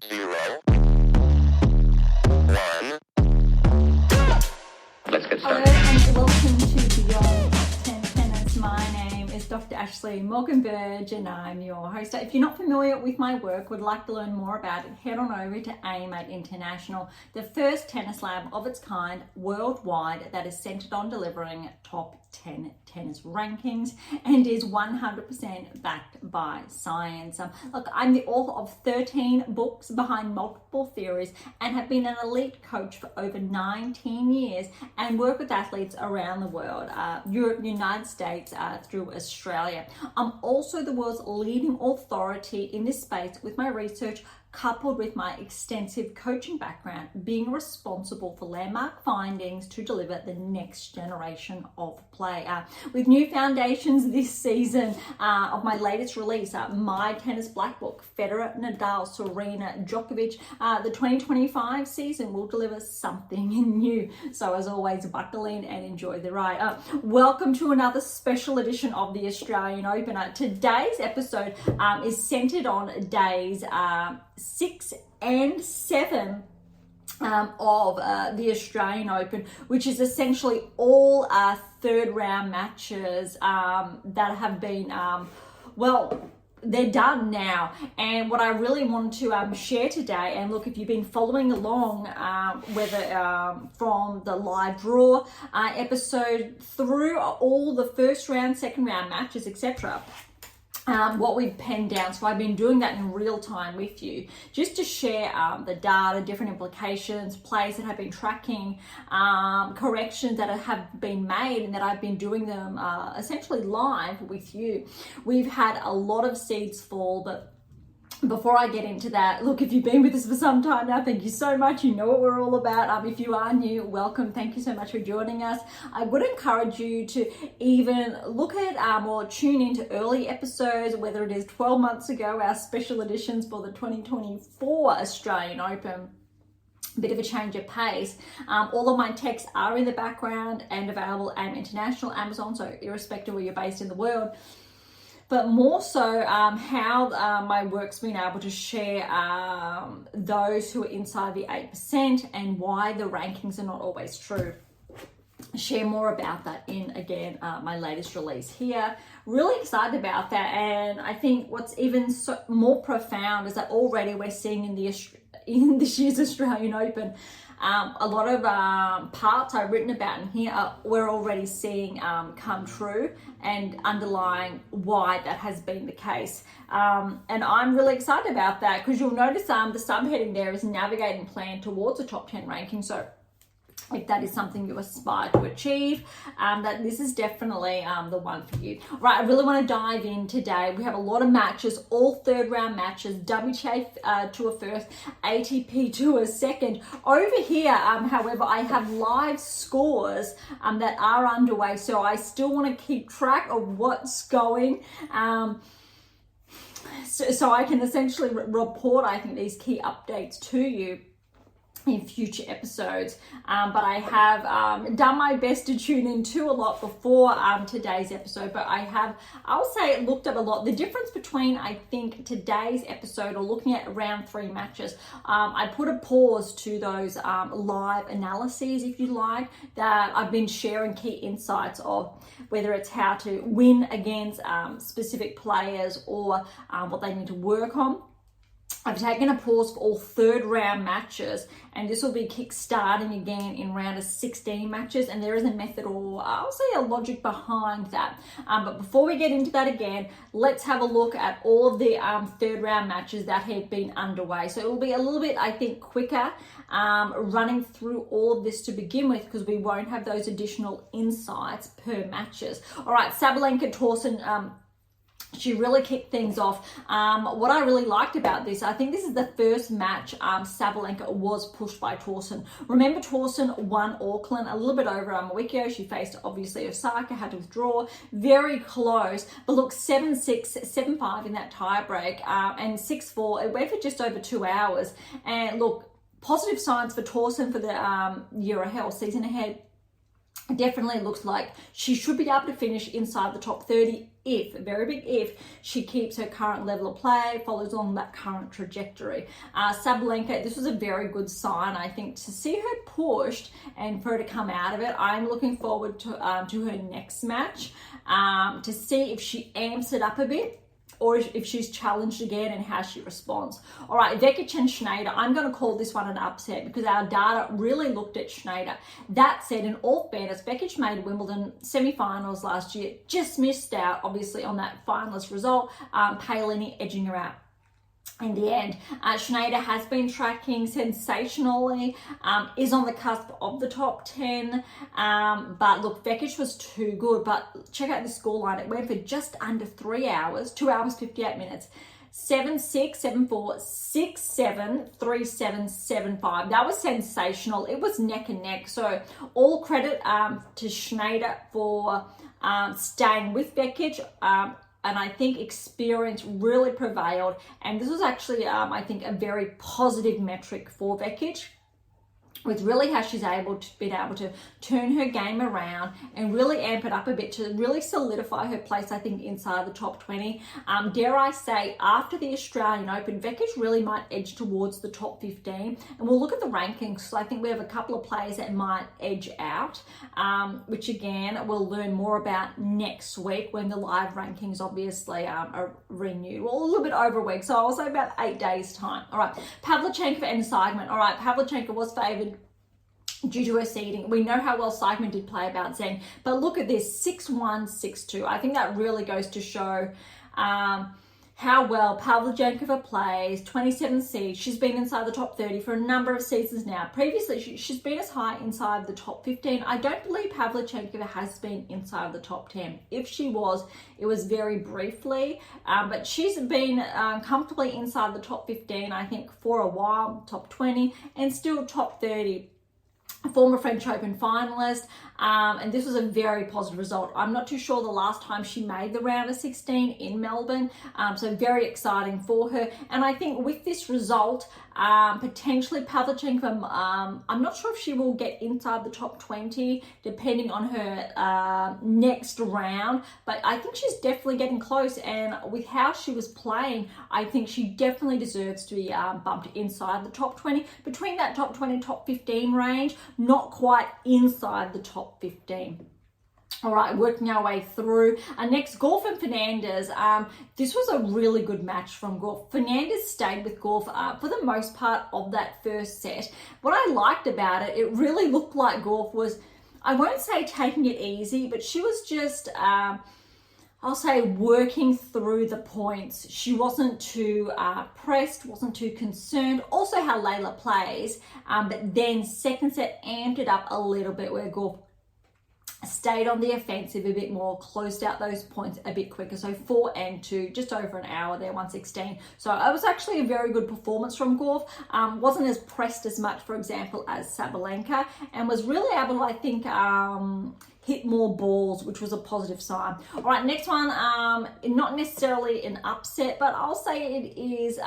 0, 1. Let's get Hello started. and welcome to Beyond Top 10 Tennis. My name is Dr. Ashley Berge and I'm your host. If you're not familiar with my work, would like to learn more about it, head on over to AIM8 International, the first tennis lab of its kind worldwide that is centered on delivering top 10 tennis rankings and is 100% backed by science. Look, I'm the author of 13 books behind multiple theories and have been an elite coach for over 19 years and work with athletes around the world, Europe, United States, through Australia. I'm also the world's leading authority in this space with my research coupled with my extensive coaching background, being responsible for landmark findings to deliver the next generation of play. With new foundations this season of my latest release, My Tennis Black Book, Federer, Nadal, Serena, Djokovic, the 2025 season will deliver something new. So as always, buckle in and enjoy the ride. Welcome to another special edition of the Australian Open. Today's episode is centered on days 6 and 7 of the Australian Open, which is essentially all third round matches that have been, they're done now. And what I really want to share today, and look, if you've been following along, whether from the live draw episode through all the first round, second round matches, etc., what we've penned down. So I've been doing that in real time with you, just to share the data, different implications, plays that have been tracking, corrections that have been made, and that I've been doing them essentially live with you. We've had a lot of seeds fall, but before I get into that, look, if you've been with us for some time now, thank you so much. You know what we're all about. If you are new, welcome. Thank you so much for joining us. I would encourage you to even look at or tune into early episodes, whether it is 12 months ago, our special editions for the 2024 Australian Open. Bit of a change of pace. All of my texts are in the background and available at International, Amazon, so irrespective of where you're based in the world. But more so how my work's been able to share those who are inside the 8% and why the rankings are not always true. Share more about that in, again, my latest release here. Really excited about that. And I think what's even more profound is that already we're seeing in this year's Australian Open, a lot of parts I've written about in here we're already seeing come true and underlying why that has been the case. And I'm really excited about that, because you'll notice the subheading there is navigating plan towards a top 10 ranking. So if that is something you aspire to achieve, that this is definitely the one for you. Right, I really want to dive in today. We have a lot of matches, all third round matches, WTA Tour first, ATP Tour second. Over here, however, I have live scores that are underway, so I still want to keep track of what's going. So I can essentially report, I think, these key updates to you in future episodes, but I have done my best to tune into a lot before today's episode, but I'll say looked at a lot. The difference between, I think, today's episode or looking at round 3 matches, I put a pause to those live analyses, if you like, that I've been sharing key insights of, whether it's how to win against specific players or what they need to work on. I've taken a pause for all third round matches, and this will be kick-starting again in round of 16 matches, and there is a method, or I'll say a logic behind that. But before we get into that again, let's have a look at all of the third round matches that have been underway. So it will be a little bit, I think, quicker running through all of this to begin with, because we won't have those additional insights per matches. All right, Sabalenka, Tauson, she really kicked things off. What I really liked about this, I think this is the first match Sabalenka was pushed by Tauson. Remember, Tauson won Auckland a little bit over a week ago. She faced, obviously, Osaka, had to withdraw. Very close. But look, 7-6, 7-5 in that tie break, and 6-4. It went for just over 2 hours. And look, positive signs for Tauson for the year ahead, or season ahead. Definitely looks like she should be able to finish inside the top 30 if, a very big if, she keeps her current level of play, follows on that current trajectory. Sabalenka, this was a very good sign, I think, to see her pushed and for her to come out of it. I'm looking forward to her next match to see if she amps it up a bit, or if she's challenged again and how she responds. All right, Vekic and Schneider, I'm going to call this one an upset because our data really looked at Schneider. That said, in all fairness, Vekic made Wimbledon semi-finals last year, just missed out, obviously, on that finalist result, Paolini edging her out in the end. Schneider has been tracking sensationally, is on the cusp of the top 10, but look, Vekic was too good. But check out the scoreline. It went for just under 3 hours, 2 hours 58 minutes. 7-6, 7-4, 6-7, 3-7, 7-5. That was sensational. It was neck and neck. So all credit to Schneider for staying with Vekic. And I think experience really prevailed. And this was actually, I think, a very positive metric for Vekic, with really how she's been able to turn her game around and really amp it up a bit to really solidify her place, I think, inside the top 20. Dare I say, after the Australian Open, Vekic really might edge towards the top 15. And we'll look at the rankings. So I think we have a couple of players that might edge out, which again, we'll learn more about next week when the live rankings obviously are renewed. Well, a little bit over a week. So I'll say about 8 days time. All right, Pavlyuchenkova and Seidman. All right, Pavlyuchenkova was favoured due to her seeding. We know how well Seidman did play about Zen, but look at this, 6-1, 6-2. I think that really goes to show how well Pavlyuchenkova plays, 27 seeds. She's been inside the top 30 for a number of seasons now. Previously, she's been as high inside the top 15. I don't believe Pavlyuchenkova has been inside the top 10. If she was, it was very briefly, but she's been comfortably inside the top 15, I think, for a while, top 20, and still top 30. Former French Open finalist, and this was a very positive result. I'm not too sure the last time she made the round of 16 in Melbourne, so very exciting for her. And I think with this result, potentially Pavlyuchenkova, I'm not sure if she will get inside the top 20 depending on her next round, but I think she's definitely getting close, and with how she was playing, I think she definitely deserves to be bumped inside the top 20, between that top 20 top 15 range, not quite inside the top 15. All right, working our way through. Next, Gauff and Fernandez. This was a really good match from Gauff. Fernandez stayed with Gauff for the most part of that first set. What I liked about it, it really looked like Gauff was, I won't say taking it easy, but she was just, I'll say, working through the points. She wasn't too pressed, wasn't too concerned. Also how Layla plays, but then second set amped it up a little bit where Gauff stayed on the offensive a bit more, closed out those points a bit quicker. So 4-2, just over an hour there, 116. So it was actually a very good performance from Gauff. Wasn't as pressed as much, for example, as Sabalenka, and was really able to, I think, hit more balls, which was a positive sign. All right, next one, not necessarily an upset, but I'll say it is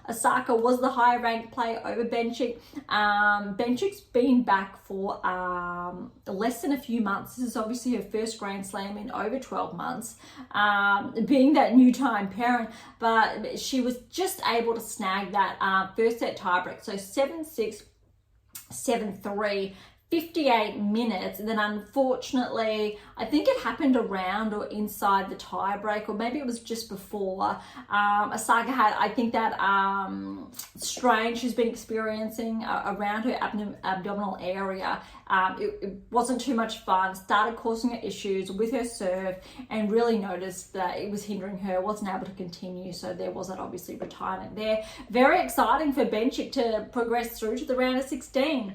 Osaka was the higher ranked player over Bencic. Bencic's been back for less than a few months. This is obviously her first Grand Slam in over 12 months, being that new time parent, but she was just able to snag that first set tiebreak. So 7-6, 7-3, 58 minutes, and then unfortunately, I think it happened around or inside the tiebreak, or maybe it was just before. Osaka had, I think, that strain she's been experiencing around her abdominal area. It wasn't too much fun, started causing her issues with her serve, and really noticed that it was hindering her, wasn't able to continue, so there was that obviously retirement there. Very exciting for Bencic to progress through to the round of 16.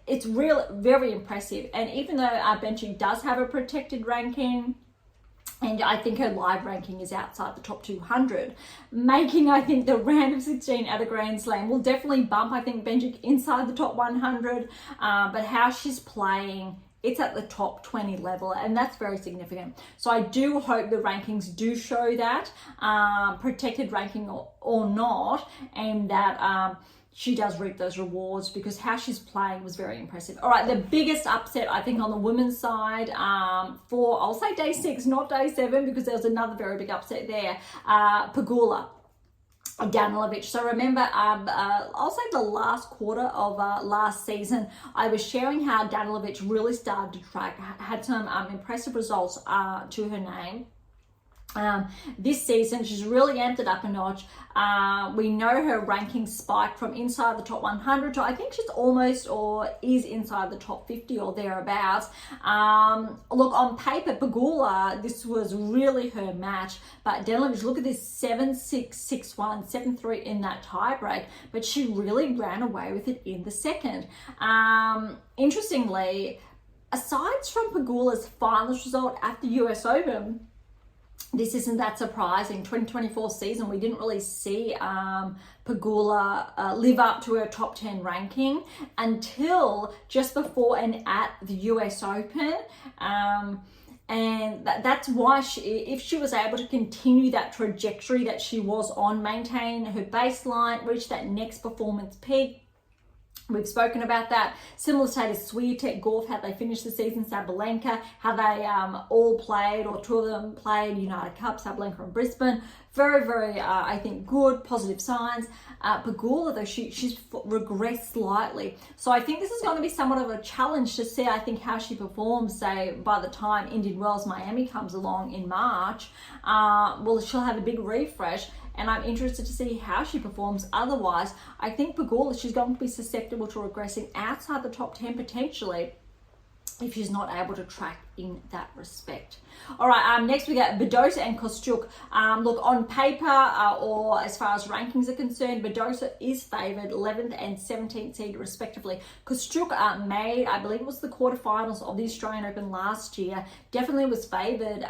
It's really very impressive, and even though Bencic does have a protected ranking, and I think her live ranking is outside the top 200, making, I think, the round of 16 at a Grand Slam will definitely bump, I think, Bencic inside the top 100, but how she's playing, it's at the top 20 level, and that's very significant. So I do hope the rankings do show that, protected ranking or not, and that she does reap those rewards because how she's playing was very impressive. All right, the biggest upset, I think, on the women's side for, I'll say day 6, not day 7, because there was another very big upset there, Pegula Danilovic. So remember, I'll say the last quarter of last season, I was sharing how Danilovic really started to track, had some impressive results to her name. This season, she's really amped it up a notch. We know her ranking spiked from inside the top 100 to I think she's almost or is inside the top 50 or thereabouts. Look, on paper, Pegula, this was really her match, but Danilovic, look at this 7-6, 6-1, 7-3 in that tiebreak, but she really ran away with it in the second. Interestingly, aside from Pegula's finals result at the US Open, this isn't that surprising. 2024 season, we didn't really see Pegula live up to her top 10 ranking until just before and at the US Open. And that's why if she was able to continue that trajectory that she was on, maintain her baseline, reach that next performance peak, we've spoken about that. Similar status, Swiatek, Gauff, how they finished the season, Sabalenka, how they all played, or 2 of them played United Cup, Sabalenka and Brisbane. Very, very, I think, good, positive signs. Pegula, though, she's regressed slightly. So I think this is going to be somewhat of a challenge to see, I think, how she performs, say, by the time Indian Wells Miami comes along in March. Well, she'll have a big refresh, and I'm interested to see how she performs. Otherwise, I think Pegula, she's going to be susceptible to regressing outside the top 10 potentially if she's not able to track in that respect. All right, next we got Badosa and Kostyuk. Look, on paper or as far as rankings are concerned, Badosa is favoured 11th and 17th seed respectively. Kostyuk made, I believe it was the quarterfinals of the Australian Open last year, definitely was favoured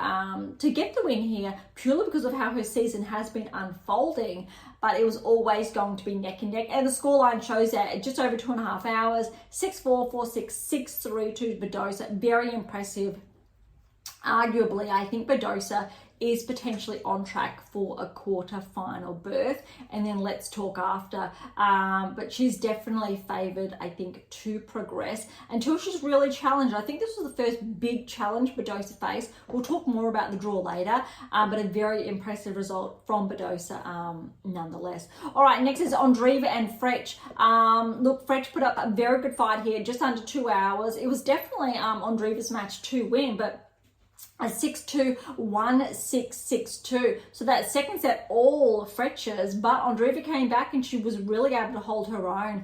to get the win here purely because of how her season has been unfolding. But it was always going to be neck and neck. And the scoreline shows that at just over 2.5 hours, 6-4, 4-6, 6-3 to Badosa. Very impressive. Arguably, I think Badosa is potentially on track for a quarter-final berth, and then let's talk after. But she's definitely favoured, I think, to progress until she's really challenged. I think this was the first big challenge Badosa faced. We'll talk more about the draw later, but a very impressive result from Badosa nonetheless. All right, next is Andreeva and Frech. Look, Frech put up a very good fight here, just under 2 hours. It was definitely Andreeva's match to win, but a 6-2, 1-6, 6-2. So that second set, all Frech's, but Andreeva came back and she was really able to hold her own.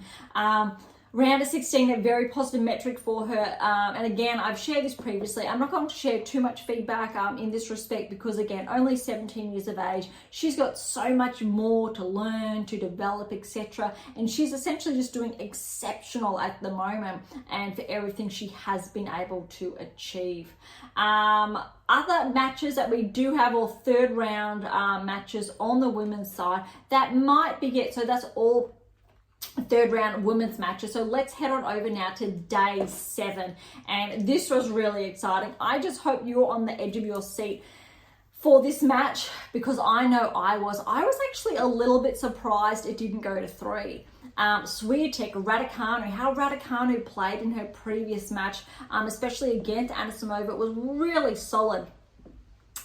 Round of 16, a very positive metric for her. And again, I've shared this previously. I'm not going to share too much feedback in this respect because, again, only 17 years of age. She's got so much more to learn, to develop, etc. And she's essentially just doing exceptional at the moment and for everything she has been able to achieve. Other matches that we do have, or third round matches on the women's side, that might be it. So that's all third round women's matches. So let's head on over now to day 7, and this was really exciting. I just hope you're on the edge of your seat for this match, because I know I was actually a little bit surprised it didn't go to 3. Swiatek, Raducanu, how Raducanu played in her previous match, especially against Anisimova, was really solid.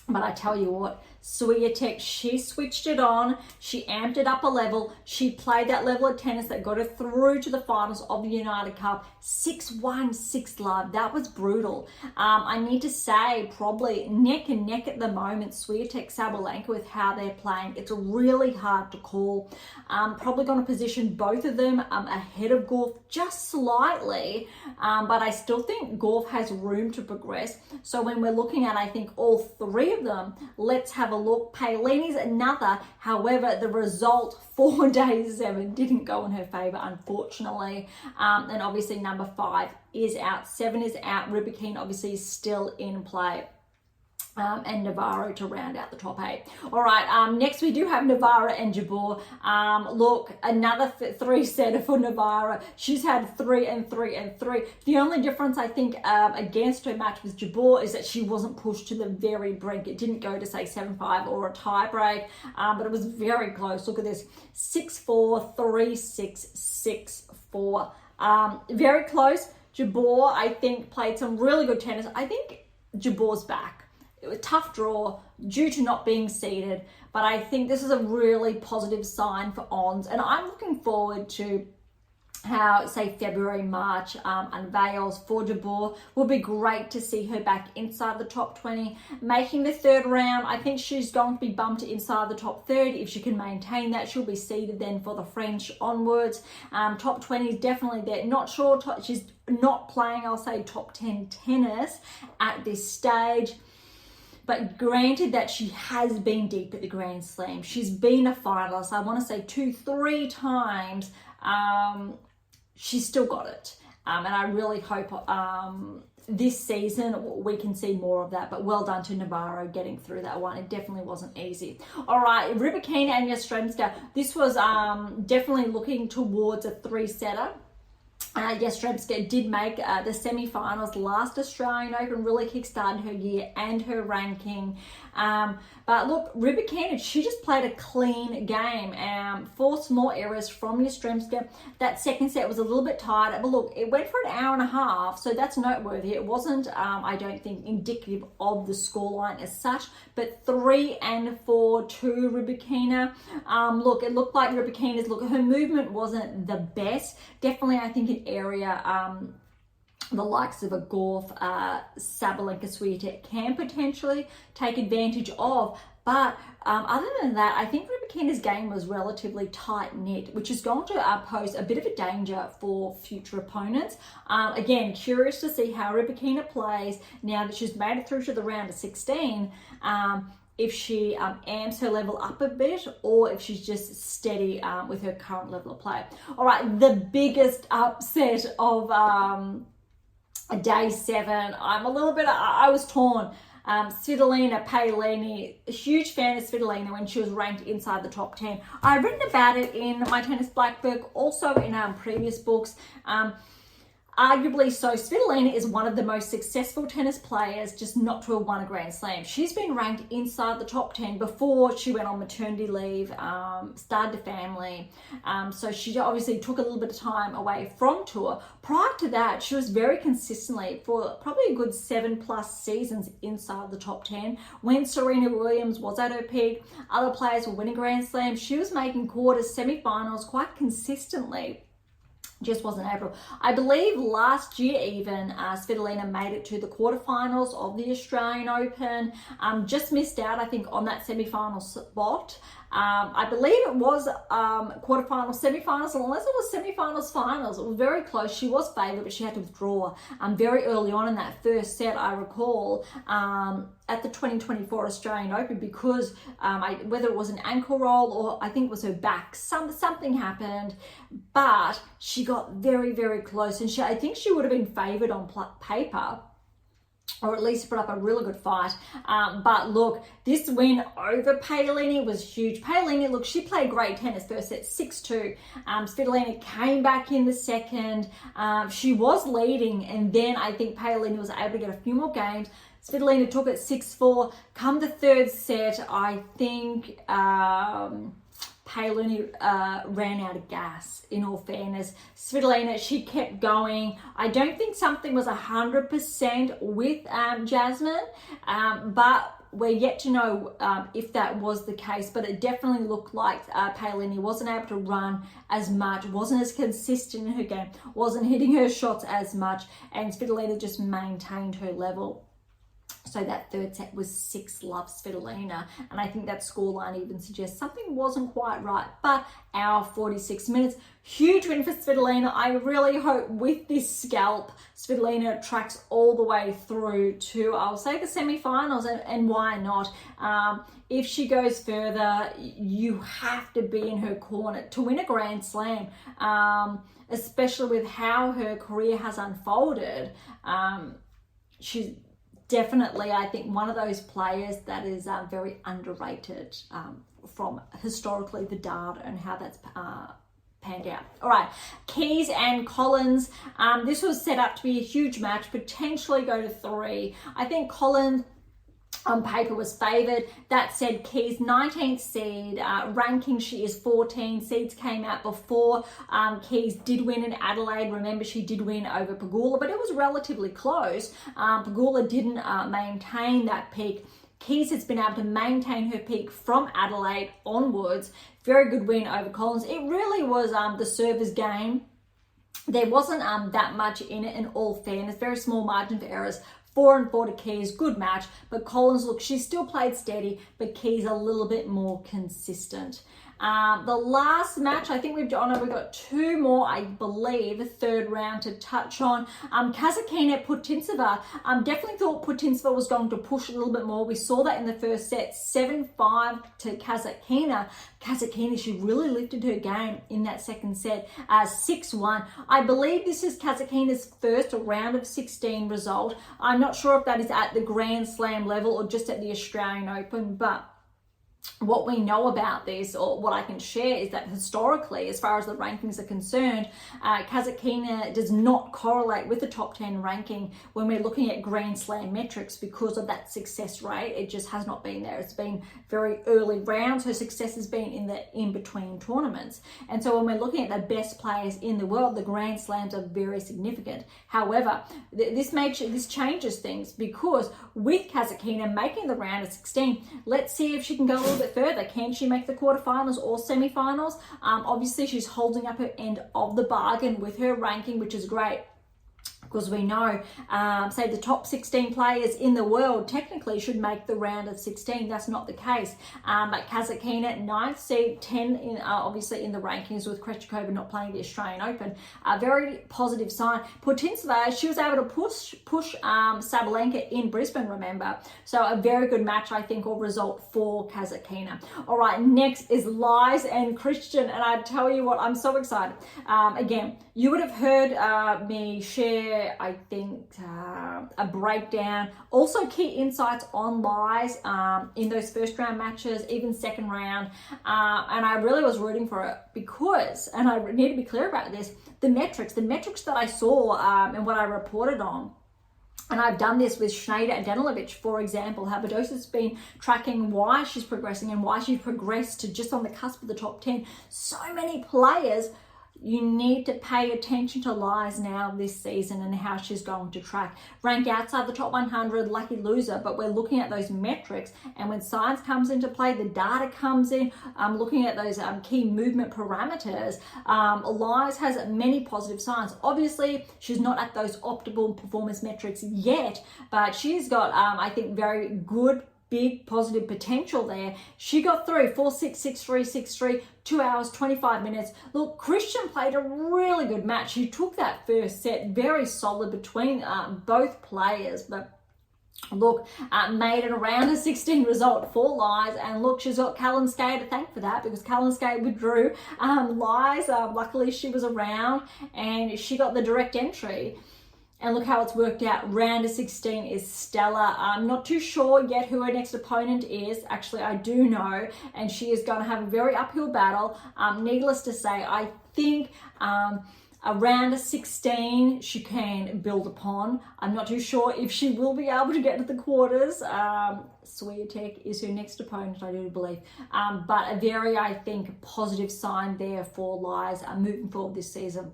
But I tell you what, Swiatek, she switched it on, she amped it up a level, she played that level of tennis that got her through to the finals of the United Cup, 6-1, 6-love, that was brutal. I need to say, probably neck and neck at the moment, Swiatek, Sabalenka, with how they're playing. It's really hard to call. Probably going to position both of them ahead of Gauff just slightly, but I still think Gauff has room to progress. So when we're looking at, I think, all 3 of them, let's have a look. Paolini's another, however, the result for day 7 didn't go in her favour, unfortunately. And obviously number 5 is out, 7 is out, Rybakina obviously is still in play. and Navarro to round out the top 8. All right, next we do have Navarro and Jabeur. Look, another 3-setter for Navarro. She's had 3 and 3 and 3. The only difference I think against her match with Jabeur is that she wasn't pushed to the very brink. It didn't go to say 7-5 or a tie break, but it was very close. Look at this, 6-4, 3-6, 6-4. Very close. Jabeur, I think, played some really good tennis. I think Jabeur's back. It was a tough draw due to not being seeded, but I think this is a really positive sign for Ons, and I'm looking forward to how, say, February, March unveils for Jabeur. Will be great to see her back inside the top 20, making the 3rd round. I think she's going to be bumped inside the top 30. If she can maintain that, she'll be seeded then for the French onwards. Top 20 is definitely there. Not sure, she's not playing, I'll say, top 10 tennis at this stage. But granted that she has been deep at the Grand Slam. She's been a finalist, I want to say 2-3 times. She's still got it. And I really hope this season we can see more of that. But well done to Navarro getting through that one. It definitely wasn't easy. All right, Rybakina and Yastremska. This was definitely looking towards a 3-setter. Yastremska did make the semi-finals last Australian Open, really kickstarted her year and her ranking. But look, Rybakina, she just played a clean game. 4 small errors from Yastremska. That second set was a little bit tight, but look, it went for an hour and a half, so that's noteworthy. It wasn't, I don't think, indicative of the scoreline as such, but 3 and 4 to Rybakina. Look, it looked like Rybakina's, look, her movement wasn't the best. Definitely, I think, an area the likes of a Gauff, Sabalenka, Swiatek can potentially take advantage of. But other than that, I think Rybakina's game was relatively tight-knit, which is going to pose a bit of a danger for future opponents. Again, curious to see how Rybakina plays now that she's made it through to the round of 16. If she amps her level up a bit, or if she's just steady with her current level of play. All right, the biggest upset of day 7. I'm a little bit, I was torn. Svitolina Paolini, a huge fan of Svitolina when she was ranked inside the top 10. I've written about it in my Tennis Black book, also in previous books. Arguably so, Svitolina is one of the most successful tennis players just not to have won a Grand Slam. She's been ranked inside the top 10 before she went on maternity leave, started a family. So she obviously took a little bit of time away from tour. Prior to that, she was very consistently for probably a good 7+ seasons inside the top 10. When Serena Williams was at her peak, other players were winning Grand Slams. She was making quarters, semi-finals quite consistently. Just wasn't able. I believe last year even, Svitolina made it to the quarterfinals of the Australian Open. Just missed out, I think, on that semi-final spot. I believe it was quarterfinals, semi-finals, unless it was semi-finals, finals. It was very close. She was favoured, but she had to withdraw very early on in that first set, I recall, at the 2024 Australian Open, because whether it was an ankle roll or I think it was her back, something happened, but she got very, very close, and I think she would have been favoured on paper, or at least put up a really good fight. But look, this win over Paolini was huge. Paolini, look, she played great tennis first set, 6-2. Svitolina came back in the second. She was leading, and then I think Paolini was able to get a few more games. Svitolina took it 6-4. Come the third set, I think Paolini ran out of gas, in all fairness. Svitolina, she kept going. I don't think something was 100% with Jasmine, but we're yet to know if that was the case. But it definitely looked like Paolini wasn't able to run as much, wasn't as consistent in her game, wasn't hitting her shots as much, and Svitolina just maintained her level. So that third set was 6-love Svitolina, and I think that scoreline even suggests something wasn't quite right. But hour 46 minutes, huge win for Svitolina. I really hope with this scalp, Svitolina tracks all the way through to, I'll say, the semi-finals, and why not? If she goes further, you have to be in her corner to win a Grand Slam, especially with how her career has unfolded. She's definitely, I think, one of those players that is very underrated from historically the data and how that's panned out. All right, Keys and Collins. This was set up to be a huge match, potentially go to 3. I think Collins on paper was favoured. That said, Keys 19th seed, ranking she is 14. Seeds came out before. Keys did win in Adelaide. Remember, she did win over Pegula, but it was relatively close. Pegula didn't maintain that peak. Keys has been able to maintain her peak from Adelaide onwards. Very good win over Collins. It really was the server's game. There wasn't that much in it, in all fairness. Very small margin for errors. 4-4 to Keys, good match. But Collins, look, she still played steady, but Keys a little bit more consistent. The last match, I think we've got 2 more, I believe, the third round to touch on. Kasatkina Putintseva. Definitely thought Putintseva was going to push a little bit more. We saw that in the first set, 7-5 to Kasatkina. Kasatkina, she really lifted her game in that second set, 6-1. I believe this is Kasatkina's first round of 16 result. I'm not sure if that is at the Grand Slam level or just at the Australian Open, but what we know about this, or what I can share, is that historically, as far as the rankings are concerned, Kasatkina does not correlate with the top 10 ranking when we're looking at Grand Slam metrics because of that success rate. It just has not been there. It's been very early rounds. Her success has been in the in-between tournaments. And so when we're looking at the best players in the world, the Grand Slams are very significant. However, this changes things, because with Kasatkina making the round of 16, let's see if she can go a little bit further. Can she make the quarterfinals or semi-finals? Obviously, she's holding up her end of the bargain with her ranking, which is great, because we know, say, the top 16 players in the world technically should make the round of 16. That's not the case. But Kasatkina, 9th seed, 10 in, obviously in the rankings, with Krejcikova not playing the Australian Open. A very positive sign. Putintseva, she was able to push Sabalenka in Brisbane, remember. So a very good match, I think, or result for Kasatkina. All right, next is Lies and Christian. And I tell you what, I'm so excited. Again, you would have heard me share, I think, a breakdown, also key insights on Lies in those first round matches, even second round, and I really was rooting for it because, and I need to be clear about this, the metrics that I saw and what I reported on. And I've done this with Schneider and Danilovic, for example, how Badosa's been tracking why she's progressing and why she's progressed to just on the cusp of the top 10. So many players. You need to pay attention to Lies now this season and how she's going to track. Rank outside the top 100, lucky loser, but we're looking at those metrics. And when science comes into play, the data comes in, looking at those key movement parameters, Lies has many positive signs. Obviously, she's not at those optimal performance metrics yet, but she's got, I think, very good, big positive potential there. She got through 4-6, 6-3, 6-3, 2 hours, 25 minutes. Look, Christian played a really good match. She took that first set very solid between both players, but look, made it around a 16 result for Lies. And look, she's got Kalinskaya to thank for that, because Kalinskaya withdrew. Lies, luckily she was around and she got the direct entry. And look how it's worked out. Round of 16 is stellar. I'm not too sure yet who her next opponent is. Actually, I do know. And she is going to have a very uphill battle. Needless to say, I think a round of 16 she can build upon. I'm not too sure if she will be able to get to the quarters. Swiatek is her next opponent, I do believe. But a very, I think, positive sign there for Lies moving forward this season.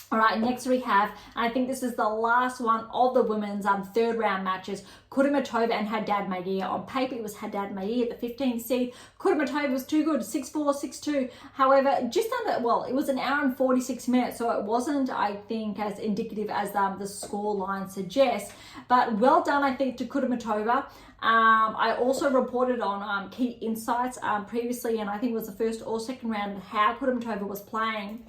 All right, next we have, I think this is the last one of the women's third round matches, Kudermetova and Haddad Maia. On paper, it was Haddad Maia at the 15th seed. Kudermetova was too good, 6-4, 6-2. However, just under, well, it was an hour and 46 minutes, so it wasn't, I think, as indicative as the score line suggests. But well done, I think, to Kudermetova. I also reported on key insights previously, and I think it was the first or second round, how Kudermetova was playing.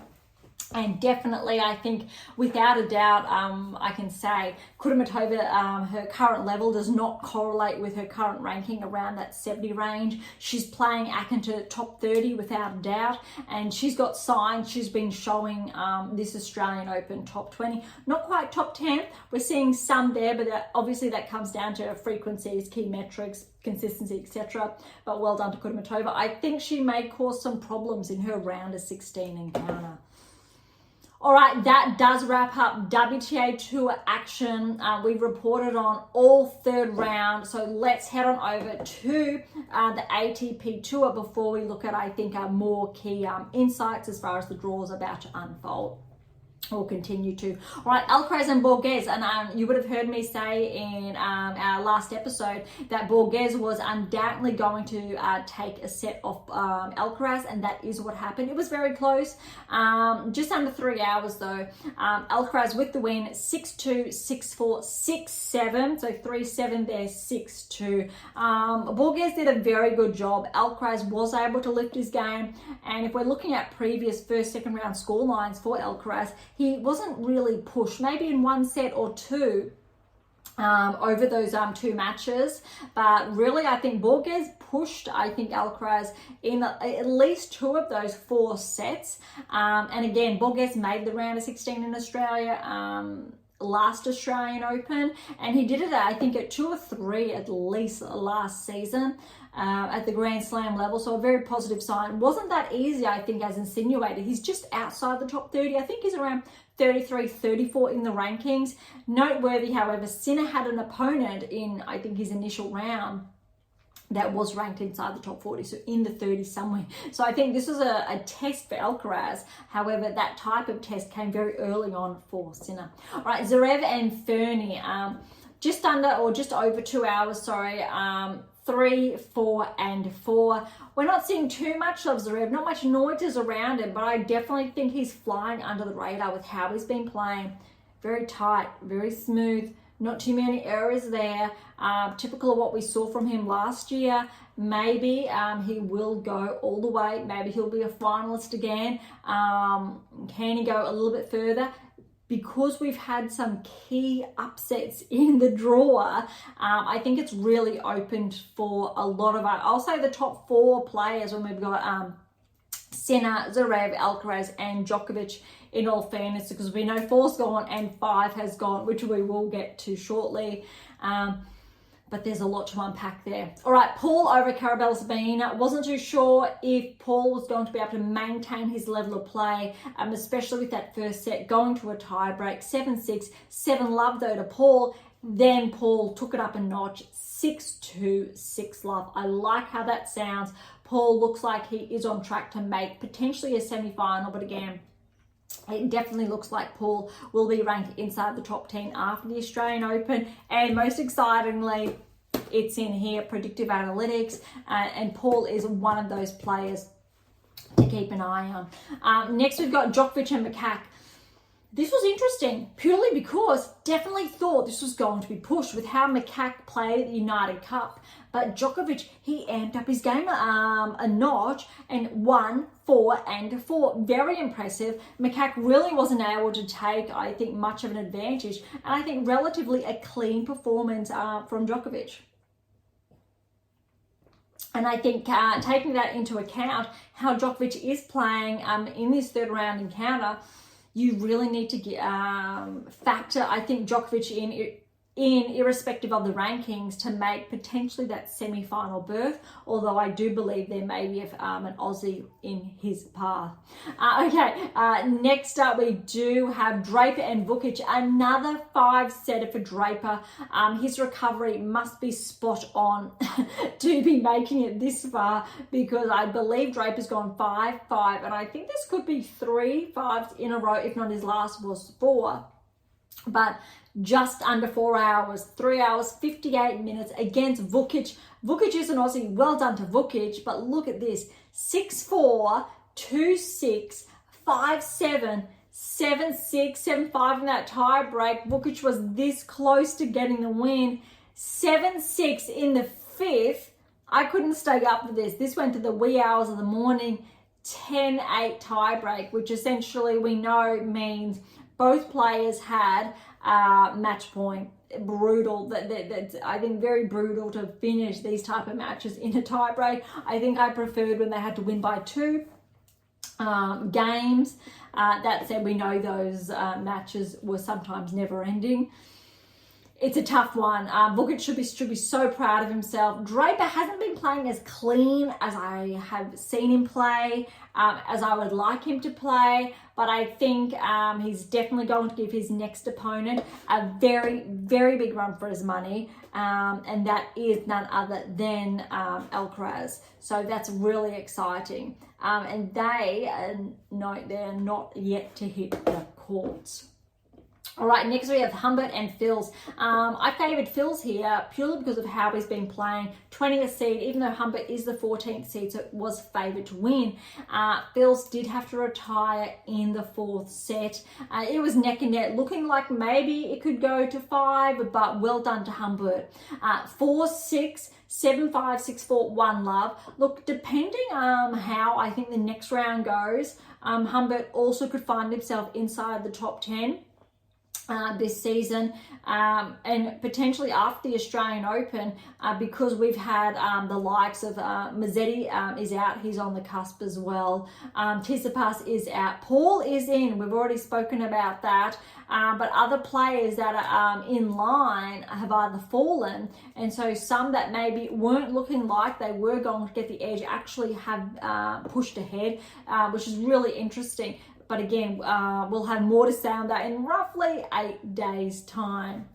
And definitely, I think, without a doubt, I can say Kudermetova, her current level does not correlate with her current ranking around that 70 range. She's playing Akinter top 30 without a doubt, and she's got signs. She's been showing this Australian Open top 20, not quite top 10. We're seeing some there, but obviously that comes down to frequencies, key metrics, consistency, etc. But well done to Kudermetova. I think she may cause some problems in her round of 16 encounter. All right, that does wrap up WTA Tour action. We've reported on all third round, so let's head on over to the ATP Tour before we look at, I think, more key insights as far as the draw is about to unfold. We'll continue to. All right, Alcaraz and Borges, and you would have heard me say in our last episode that Borges was undoubtedly going to take a set off Alcaraz, and that is what happened. It was very close, just under 3 hours though. Alcaraz with the win, 6-2, 6-4, 6-7, so 3-7 there, 6-2. Borges did a very good job. Alcaraz was able to lift his game, and if we're looking at previous first, second round score lines for Alcaraz, he wasn't really pushed, maybe in one set or two over those two matches. But really, I think Borges pushed, I think, Alcaraz in at least 2 of those 4 sets. And again, Borges made the round of 16 in Australia last Australian Open, and he did it, I think, at 2 or 3 at least last season at the Grand Slam level, so a very positive sign. Wasn't that easy, I think, as insinuated. He's just outside the top 30. I think he's around 33, 34 in the rankings. Noteworthy, however, Sinner had an opponent in, I think, his initial round that was ranked inside the top 40, so in the 30s somewhere. So I think this was a test for Alcaraz. However, that type of test came very early on for Sinner. All right, Zverev and Fernie, just under or just over 2 hours, 3, 4, and 4. We're not seeing too much of Zverev, not much noise around him, but I definitely think he's flying under the radar with how he's been playing. Very tight, very smooth, not too many errors there. Typical of what we saw from him last year. Maybe he will go all the way. Maybe he'll be a finalist again. Can he go a little bit further? Because we've had some key upsets in the draw, I think it's really opened for a lot of I'll say the top 4 players when we've got Sinner, Zverev, Alcaraz, and Djokovic, in all fairness, because we know 4's gone and 5 has gone, which we will get to shortly. But there's a lot to unpack there. All right, Paul over Carabao-Sabina. Wasn't too sure if Paul was going to be able to maintain his level of play, especially with that first set going to a tie-break. 7-6, 7-love though to Paul. Then Paul took it up a notch, 6-2, 6-love. I like how that sounds. Paul looks like he is on track to make potentially a semi-final, but again, it definitely looks like Paul will be ranked inside the top 10 after the Australian Open. And most excitingly, it's in here, predictive analytics, and Paul is one of those players to keep an eye on. Next, we've got Djokovic and Macaque. This was interesting, purely because definitely thought this was going to be pushed with how Macaque played at the United Cup. But Djokovic, he amped up his game a notch and won 4 and 4. Very impressive. Macaque really wasn't able to take, I think, much of an advantage. And I think relatively a clean performance from Djokovic. And I think taking that into account, how Djokovic is playing in this third round encounter, you really need to get, factor, I think, Djokovic in irrespective of the rankings to make potentially that semi-final berth, although I do believe there may be an Aussie in his path. Next up we do have Draper and Vukic, another 5-setter for Draper. His recovery must be spot on to be making it this far, because I believe Draper's gone 5-5, and I think this could be 3 5s in a row, if not his last was 4. But just under 4 hours, 3 hours, 58 minutes against Vukic. Vukic is an Aussie. Well done to Vukic. But look at this. 6-4, 2-6, 5-7, 7-6, 7-5 in that tie break. Vukic was this close to getting the win. 7-6 in the 5th. I couldn't stay up for this. This went to the wee hours of the morning. 10-8 tiebreak, which essentially we know means both players had match point. Brutal. That's I think very brutal to finish these type of matches in a tiebreak. I think I preferred when they had to win by 2 games. That said, we know those matches were sometimes never ending. It's a tough one. Vukic should be so proud of himself. Draper hasn't been playing as clean as I have seen him play, as I would like him to play. But I think he's definitely going to give his next opponent a very, very big run for his money. And that is none other than Alcaraz. So that's really exciting. And they're not yet to hit the courts. All right, next we have Humbert and Fils. I favoured Fils here purely because of how he's been playing. 20th seed, even though Humbert is the 14th seed, so it was favoured to win. Fils did have to retire in the 4th set. It was neck and neck, looking like maybe it could go to 5, but well done to Humbert. 4-6. 7-5, 6-4, 1 love. Look, depending how I think the next round goes, Humbert also could find himself inside the top 10. This season, and potentially after the Australian Open, because we've had the likes of Mazzetti is out, he's on the cusp as well. Tsitsipas is out. Paul is in, we've already spoken about that, but other players that are in line have either fallen, and so some that maybe weren't looking like they were going to get the edge actually have pushed ahead, which is really interesting. But again, we'll have more to say on that in roughly 8 days' time.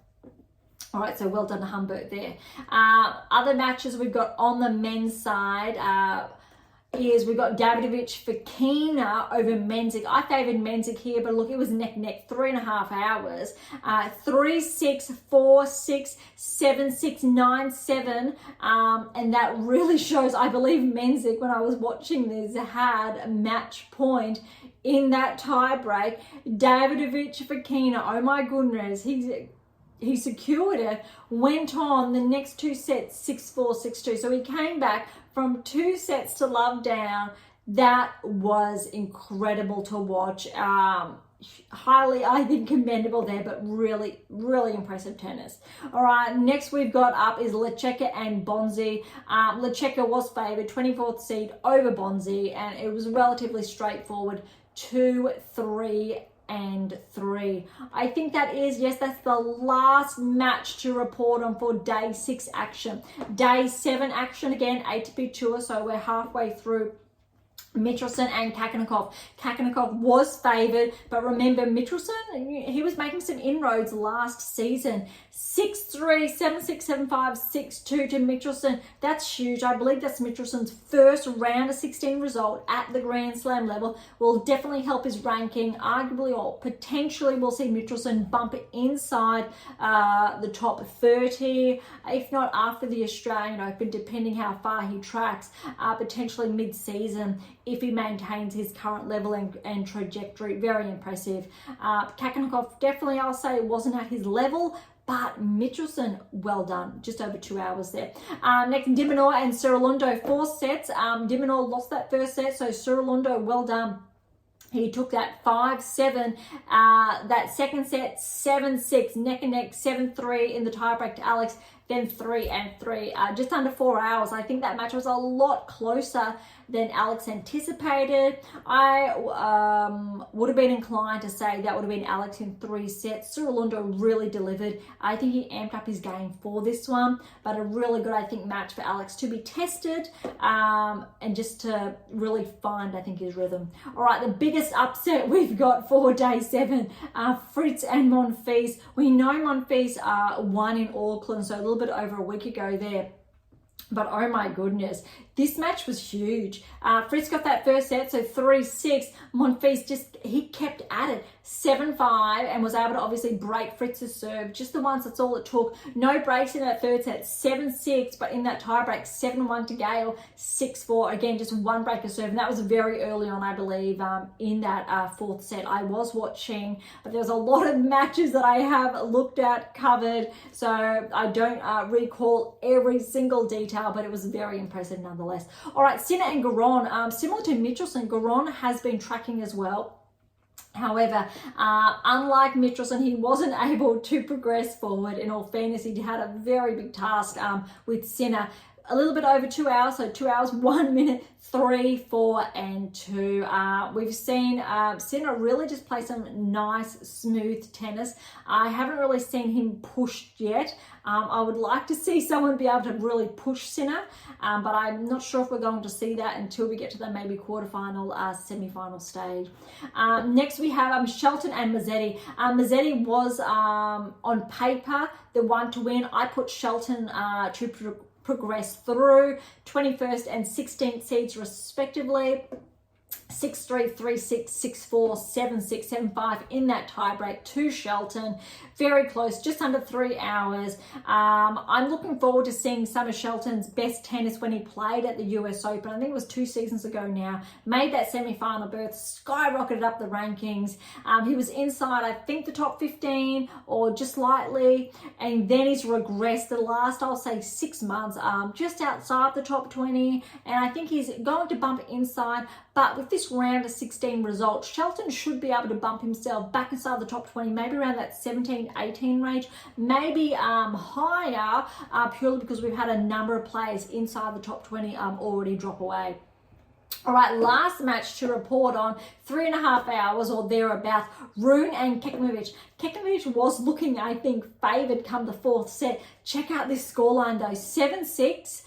All right, so well done to Humbert there. Other matches we've got on the men's side is we've got Davidovich Fokina over Menzies. I favoured Menzies here, but look, it was neck, 3.5 hours. 3-6, 4-6, 7-6, 9-7. And that really shows, I believe Menzies, when I was watching this, had a match point in that tie break. Davidovich Fokina, oh my goodness, he secured it, went on the next 2 sets, 6-4, 6-2. So he came back from 2 sets to love down. That was incredible to watch. Highly, I think, commendable there, but really, really impressive tennis. All right, next we've got up is Lecheka and Bonzi. Lecheka was favoured, 24th seed over Bonzi, and it was relatively straightforward. 2, 3, and 3. I think that is, yes, that's the last match to report on for day 6 action. Day 7 action, again, ATP Tour, so we're halfway through. Michelson and Kakanakov. Kakanakov was favoured, but remember Michelson, he was making some inroads last season. 6-3, 7-6, 7-5, 6-2 to Michelson. That's huge. I believe that's Michelson's first round of 16 result at the Grand Slam level. Will definitely help his ranking. Arguably or potentially we'll see Michelson bump it inside the top 30, if not after the Australian Open, depending how far he tracks, potentially mid-season. If he maintains his current level and trajectory. Very impressive. Kakanakov, definitely I'll say wasn't at his level, but Michelson, well done. Just over 2 hours there. Next, Dimonor and Cerulundo, 4 sets. Dimonor lost that first set, so Cerulundo, well done. He took that 5-7, that second set, 7-6, neck and neck, 7-3 in the tiebreak to Alex, then 3-3, just under 4 hours. I think that match was a lot closer than Alex anticipated. I would have been inclined to say that would have been Alex in 3 sets. Cerulundo really delivered. I think he amped up his game for this one, but a really good, I think, match for Alex to be tested and just to really find, I think, his rhythm. All right, the biggest upset we've got for day 7, Fritz and Monfils. We know Monfils won in Auckland, so a little bit over a week ago there. But oh my goodness, this match was huge. Fritz got that first set, so 3-6. Monfils he kept at it, 7-5, and was able to obviously break Fritz's serve. Just the once, that's all it took. No breaks in that third set, 7-6, but in that tie break, 7-1 to Gale, 6-4. Again, just one break of serve, and that was very early on, I believe, in that 4th set. I was watching, but there's a lot of matches that I have looked at, covered, so I don't recall every single detail, but it was very impressive nonetheless. nonetheless. All right, Sinner and Garon, similar to Michelson, Garon has been tracking as well. However, unlike Michelson, he wasn't able to progress forward. In all fairness, he had a very big task with Sinner. A little bit over 2 hours, so 2 hours, 1 minute, 3, 4, and 2. We've seen Sinner really just play some nice, smooth tennis. I haven't really seen him pushed yet. I would like to see someone be able to really push Sinner, but I'm not sure if we're going to see that until we get to the maybe quarterfinal, semi-final stage. Next we have Shelton and Mazzetti. Mazzetti was on paper the one to win. I put Shelton to progress through 21st and 16th seeds respectively. 6-3, 3-6, 6-4, 7-6, 7-5 in that tiebreak to Shelton. Very close, just under 3 hours. I'm looking forward to seeing some of Shelton's best tennis when he played at the US Open. I think it was 2 seasons ago now. Made that semi-final berth, skyrocketed up the rankings. He was inside, I think, the top 15 or just lightly. And then he's regressed the last, I'll say, 6 months, just outside the top 20. And I think he's going to bump inside. But with this round of 16 result, Shelton should be able to bump himself back inside the top 20, maybe around that 17, 18 range, maybe higher, purely because we've had a number of players inside the top 20 already drop away. All right, last match to report on, 3.5 hours or thereabouts, Rune and Kekmanovic. Kekmanovic was looking, I think, favoured come the 4th set. Check out this scoreline though, 7-6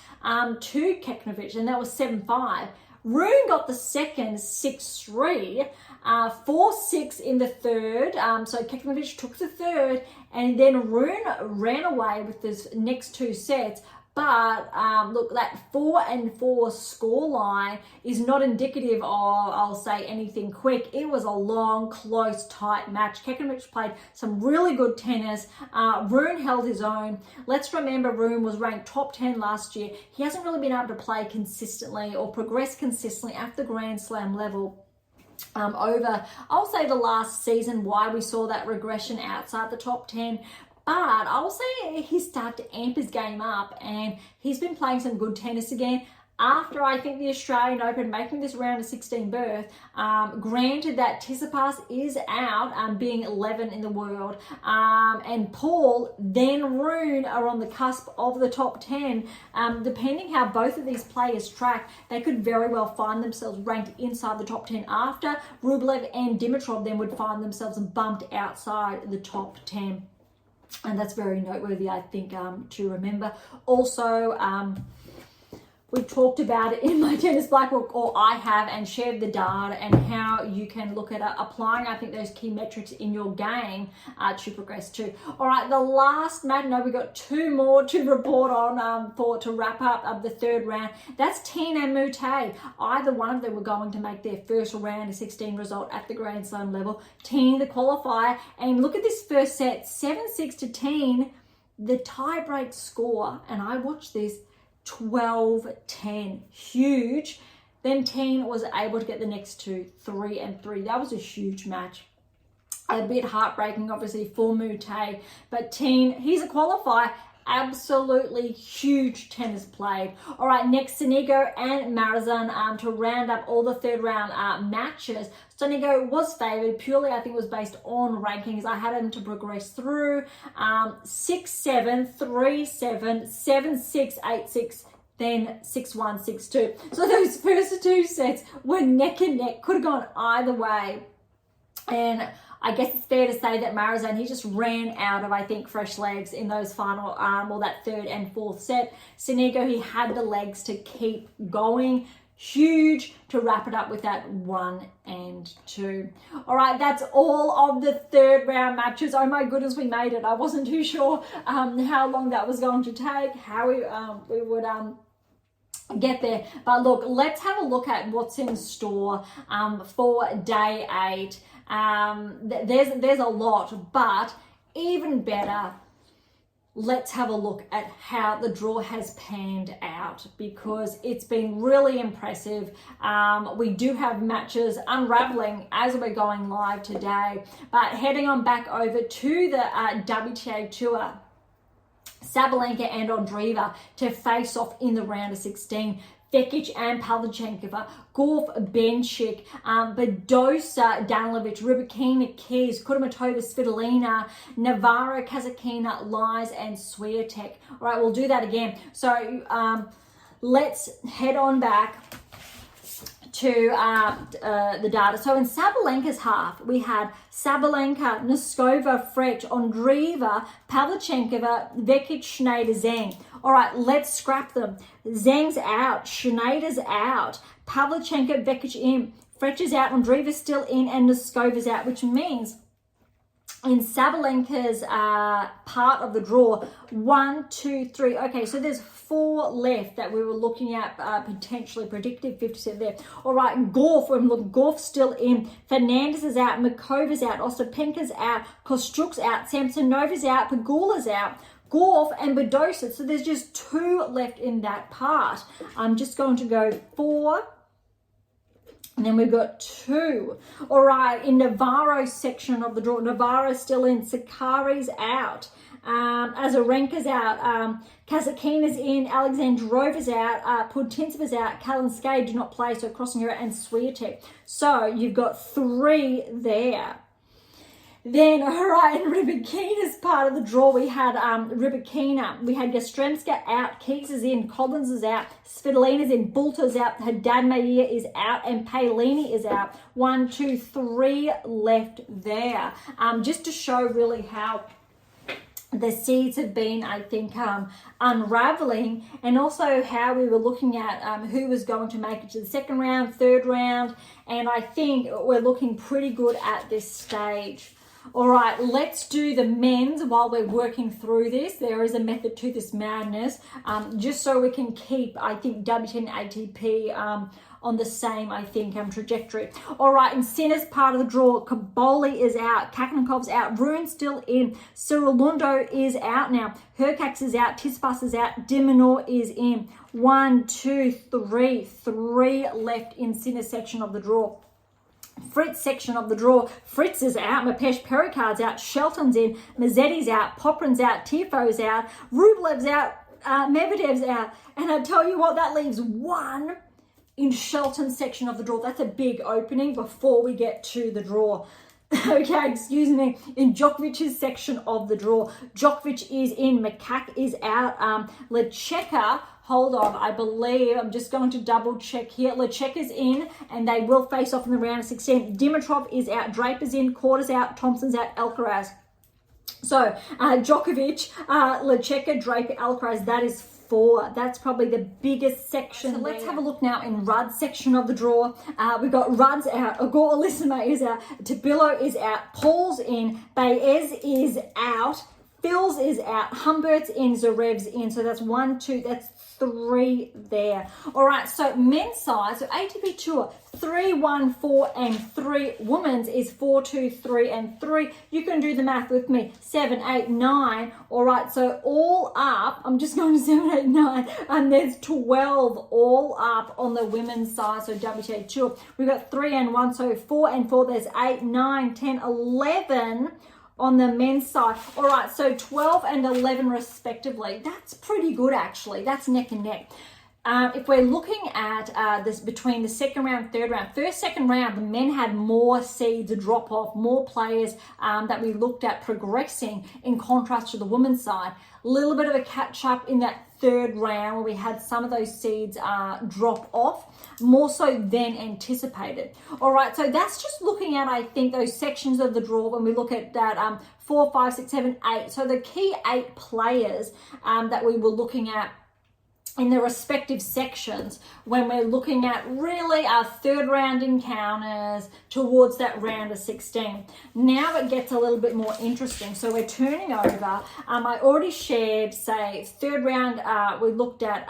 to Kekmanovic, and that was 7-5. Rune got the second, 6-3, 4-6 in the third. So Kekmanovic took the third, and then Rune ran away with his next 2 sets. But look, that 4-4 scoreline is not indicative of, I'll say, anything quick. It was a long, close, tight match. Kekmanovic played some really good tennis. Rune held his own. Let's remember Rune was ranked top 10 last year. He hasn't really been able to play consistently or progress consistently at the Grand Slam level. Over, I'll say, the last season, why we saw that regression outside the top 10. But I'll say he started to amp his game up, and he's been playing some good tennis again. After, I think, the Australian Open, making this round of 16 berth, granted that Tsitsipas is out, being 11 in the world, and Paul, then Rune are on the cusp of the top 10. Depending how both of these players track, they could very well find themselves ranked inside the top 10 after Rublev and Dimitrov then would find themselves bumped outside the top 10. And that's very noteworthy, I think, to remember. Also, we talked about it in my Tennis Black Book, or I have, and shared the data and how you can look at applying, I think, those key metrics in your game to progress too. All right, the last match, no, we got 2 more to report on to wrap up the third round. That's Teen and Moutet. Either one of them were going to make their first round of 16 result at the Grand Slam level. Teen, the qualifier, and look at this first set, 7-6 to Teen, the tie-break score, and I watched this, 12-10, huge. Then Teen was able to get the next 2, 3-3. That was a huge match. A bit heartbreaking, obviously, for Moutet, but Teen, he's a qualifier. Absolutely huge tennis played. All right, next, Sonego and Marazan to round up all the third round matches. Sonego was favoured, purely I think it was based on rankings. I had him to progress through 6-7, 3-7, 7-6, 8-6, then 6-1, 6-2. So those first 2 sets were neck and neck, could have gone either way. And I guess it's fair to say that Marazan, he just ran out of, I think, fresh legs in those final, or that 3rd and 4th set. Sonego, he had the legs to keep going. Huge to wrap it up with that 1 and 2. All right, that's all of the third round matches. Oh my goodness, we made it. I wasn't too sure how long that was going to take, how we would get there. But look, let's have a look at what's in store for day 8. There's a lot, but even better, let's have a look at how the draw has panned out, because it's been really impressive. We do have matches unraveling as we're going live today, but heading on back over to the WTA Tour, Sabalenka and Andreeva to face off in the round of 16. Vekic and Pavlyuchenkova, Gorf, Benchik, Badosa, Danilovic, Rybakina, Keys, Kudermetova, Svitolina, Navarro, Kazatkina, Lies, and Swiatek. All right, we'll do that again. So let's head on back to the data. So in Sabalenka's half, we had Sabalenka, Noskova, Frech, Ondreeva, Pavlyuchenkova, Vekic, Schneider, Zheng. All right, let's scrap them. Zheng's out, Schneider's out, Pavlyuchenko, Vekic in, Frech is out, Ondreeva's still in, and Noskova's out, which means in Sabalenka's part of the draw, 1, 2, 3. Okay, so there's 4 left that we were looking at, potentially predictive, 50% there. All right, Gorf, we're looking, Gorf's still in, Fernandez is out, Makova's out, Ostapenka's out, Kostyuk's out, Samsonova's out, Pegula's out, Gorf and Badosa. So there's just 2 left in that part. I'm just going to go 4. And then we've got 2. All right, in Navarro's section of the draw, Navarro's still in, Sakari's out, Azarenka's out, Kazatkina's in, Alexandrova's out, Pudtintseva's out, Kalinskaya did not play, so crossing her out, and Swiatek. So you've got 3 there. Then, all right, in Rybakina's part of the draw, we had Rybakina. We had Yastremska out, Keys is in, Collins is out, Svitolina's in, Bulta's out, Haddad-Mayer is out, and Palini is out. 1, 2, 3 left there. Just to show really how the seeds have been, I think, unraveling, and also how we were looking at who was going to make it to the second round, third round, and I think we're looking pretty good at this stage. All right, let's do the men's while we're working through this. There is a method to this madness, just so we can keep, I think, WTA and ATP on the same, I think, trajectory. All right, in Sinner's part of the draw, Kaboli is out, Kaknikov's out, Rune's still in, Cirilundo is out now, Herkax is out, Tispas is out, Diminor is in. 1, 2, 3, 3 left in Sinner's section of the draw. Fritz section of the draw, Fritz is out, Mapesh Pericard's out, Shelton's in, Mazzetti's out, Poprin's out, Tifo's out, Rublev's out, Medvedev's out, and I tell you what, that leaves 1 in Shelton's section of the draw. That's a big opening before we get to the draw. Okay, excuse me. In Djokovic's section of the draw, Djokovic is in, Makak is out, Lecheka, hold on, I believe, I'm just going to double check here. Lecheka's in, and they will face off in the round of 16. Dimitrov is out, Draper's in, Korda's out, Thompson's out, Alcaraz. So, Djokovic, Lecheka, Draper, Alcaraz, that is 4. That's probably the biggest section. So let's have a look now in Rudd's section of the draw. We've got Rudd's out, Igor Alisima is out, Tabilo is out, Paul's in, Baez is out, Phil's is out, Humbert's in, Zarev's in. So that's 1, 2, that's 3 there. All right, so men's side, so ATP Tour, 3, 1, 4, and 3. Women's is 4, 2, 3, and 3. You can do the math with me. 7, 8, 9. All right, so all up, I'm just going to 7, 8, 9, and there's 12 all up on the women's side, so WTA Tour. We've got 3 and 1, so 4 and 4, there's 8, 9, 10, 11 on the men's side. All right, so 12 and 11 respectively. That's pretty good, actually. That's neck and neck. If we're looking at this between the second round, third round, first, second round, the men had more seeds drop off, more players that we looked at progressing in contrast to the women's side. A little bit of a catch up in that third round where we had some of those seeds drop off, more so than anticipated. All right, so that's just looking at, I think, those sections of the draw when we look at that 4, 5, 6, 7, 8. So the key 8 players that we were looking at in the respective sections when we're looking at really our third round encounters towards that round of 16. Now it gets a little bit more interesting. So we're turning over. I already shared, say, third round, we looked at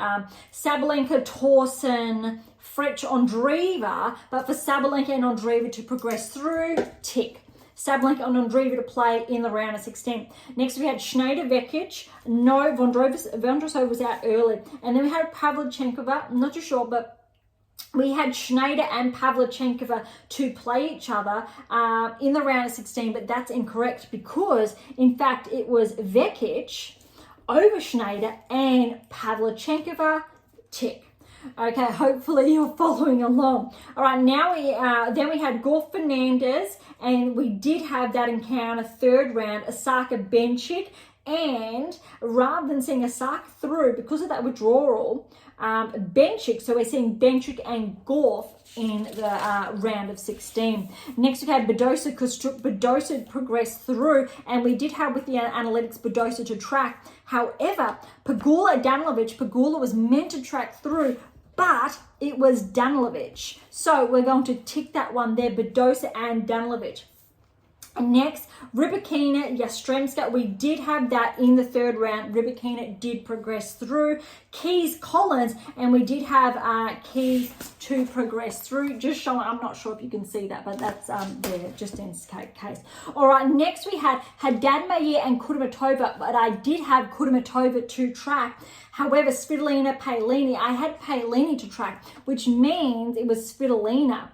Sabalenka, Torsen, Frech, Ondreeva, but for Sabalenka and Ondreeva to progress through, tick. Sabalenka and Ondreeva to play in the round of 16. Next, we had Schneider, Vekic. No, Vondrousova was out early. And then we had Pavlyuchenkova. I'm not too sure, but we had Schneider and Pavlyuchenkova to play each other in the round of 16, but that's incorrect because, in fact, it was Vekic over Schneider and Pavlyuchenkova, tick. Okay, hopefully you're following along. All right, now then we had Gorf Fernandez, and we did have that encounter, third round, Osaka Benchik, and rather than seeing Osaka through, because of that withdrawal, Benchik, so we're seeing Benchik and Gorf in the round of 16. Next we had Badosa Kustruk. Badosa progressed through, and we did have with the analytics Badosa to track. However, Pegula was meant to track through, but it was Danilovic. So we're going to tick that one there, Badosa and Danilovic. Next, Rybakina, Yastremska. We did have that in the third round. Rybakina did progress through. Keys, Collins, and we did have Keys to progress through. Just showing, I'm not sure if you can see that, but that's there, just in case. All right, next we had Haddad Mayer and Kudermetova, but I did have Kudermetova to track. However, Svitolina, Palini, I had Palini to track, which means it was Svitolina.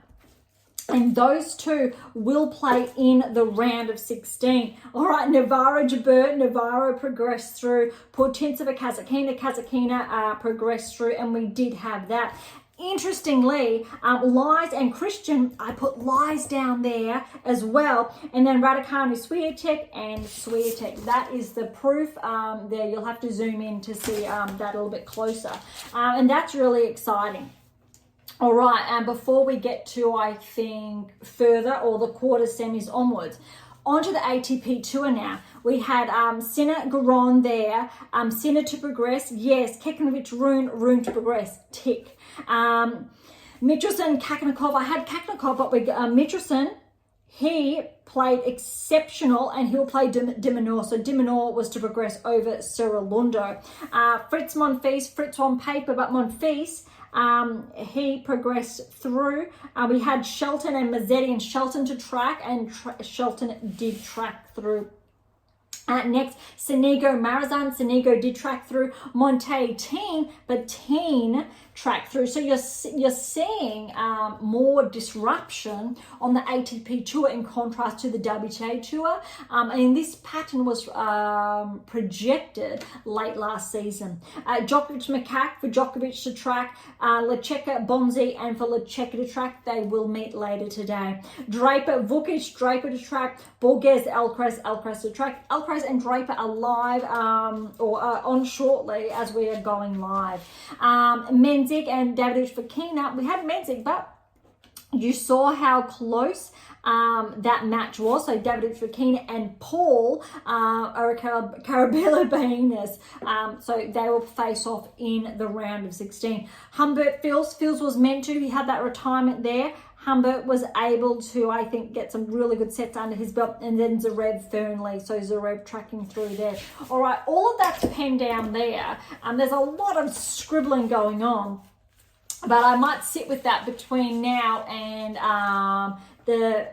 And those two will play in the round of 16. All right, Navarro Jabeur, Navarro progressed through. Portensova, Kazakina progressed through, and we did have that. Interestingly, Lies and Christian, I put Lies down there as well. And then Raducanu, Swiatek, and Swiatek. That is the proof there. You'll have to zoom in to see that a little bit closer. And that's really exciting. All right, and before we get to, I think, further or the quarter semis onwards, onto the ATP Tour now. We had Sinner, Garon there, Sinner to progress, yes. Kekanovic, Rune to progress, tick. Mitrosyn, Kaknikov, I had Kaknikov, but with Mitrosyn, he played exceptional, and he'll play Diminor. So Diminor was to progress over Seralundo. Fritz Monfils, Fritz on paper, but Monfils, he progressed through. We had Shelton and Mazzetti, and Shelton to track, and Shelton did track through. Next, Sinigo Marazan. Sinigo did track through. Monte Teen, but Teen tracked through. So you're seeing more disruption on the ATP Tour in contrast to the WTA Tour. And this pattern was projected late last season. Djokovic Makak for Djokovic to track. Lecheka Bonzi, and for Lecheka to track, they will meet later today. Draper Vukic, Draper to track. Borges Alcaraz to track. Alcaraz and Draper are live or on shortly as we are going live. Menzik and Davidovich Fokina. We had Menzik, but you saw how close that match was. So Davidovich Fokina and Paul Carabello Bainas. So they will face off in the round of 16. Humbert Fils was meant to. He had that retirement there. Humbert was able to, I think, get some really good sets under his belt, and then Zverev Fernley. So Zverev tracking through there. All right, all of that's penned down there. There's a lot of scribbling going on, but I might sit with that between now and the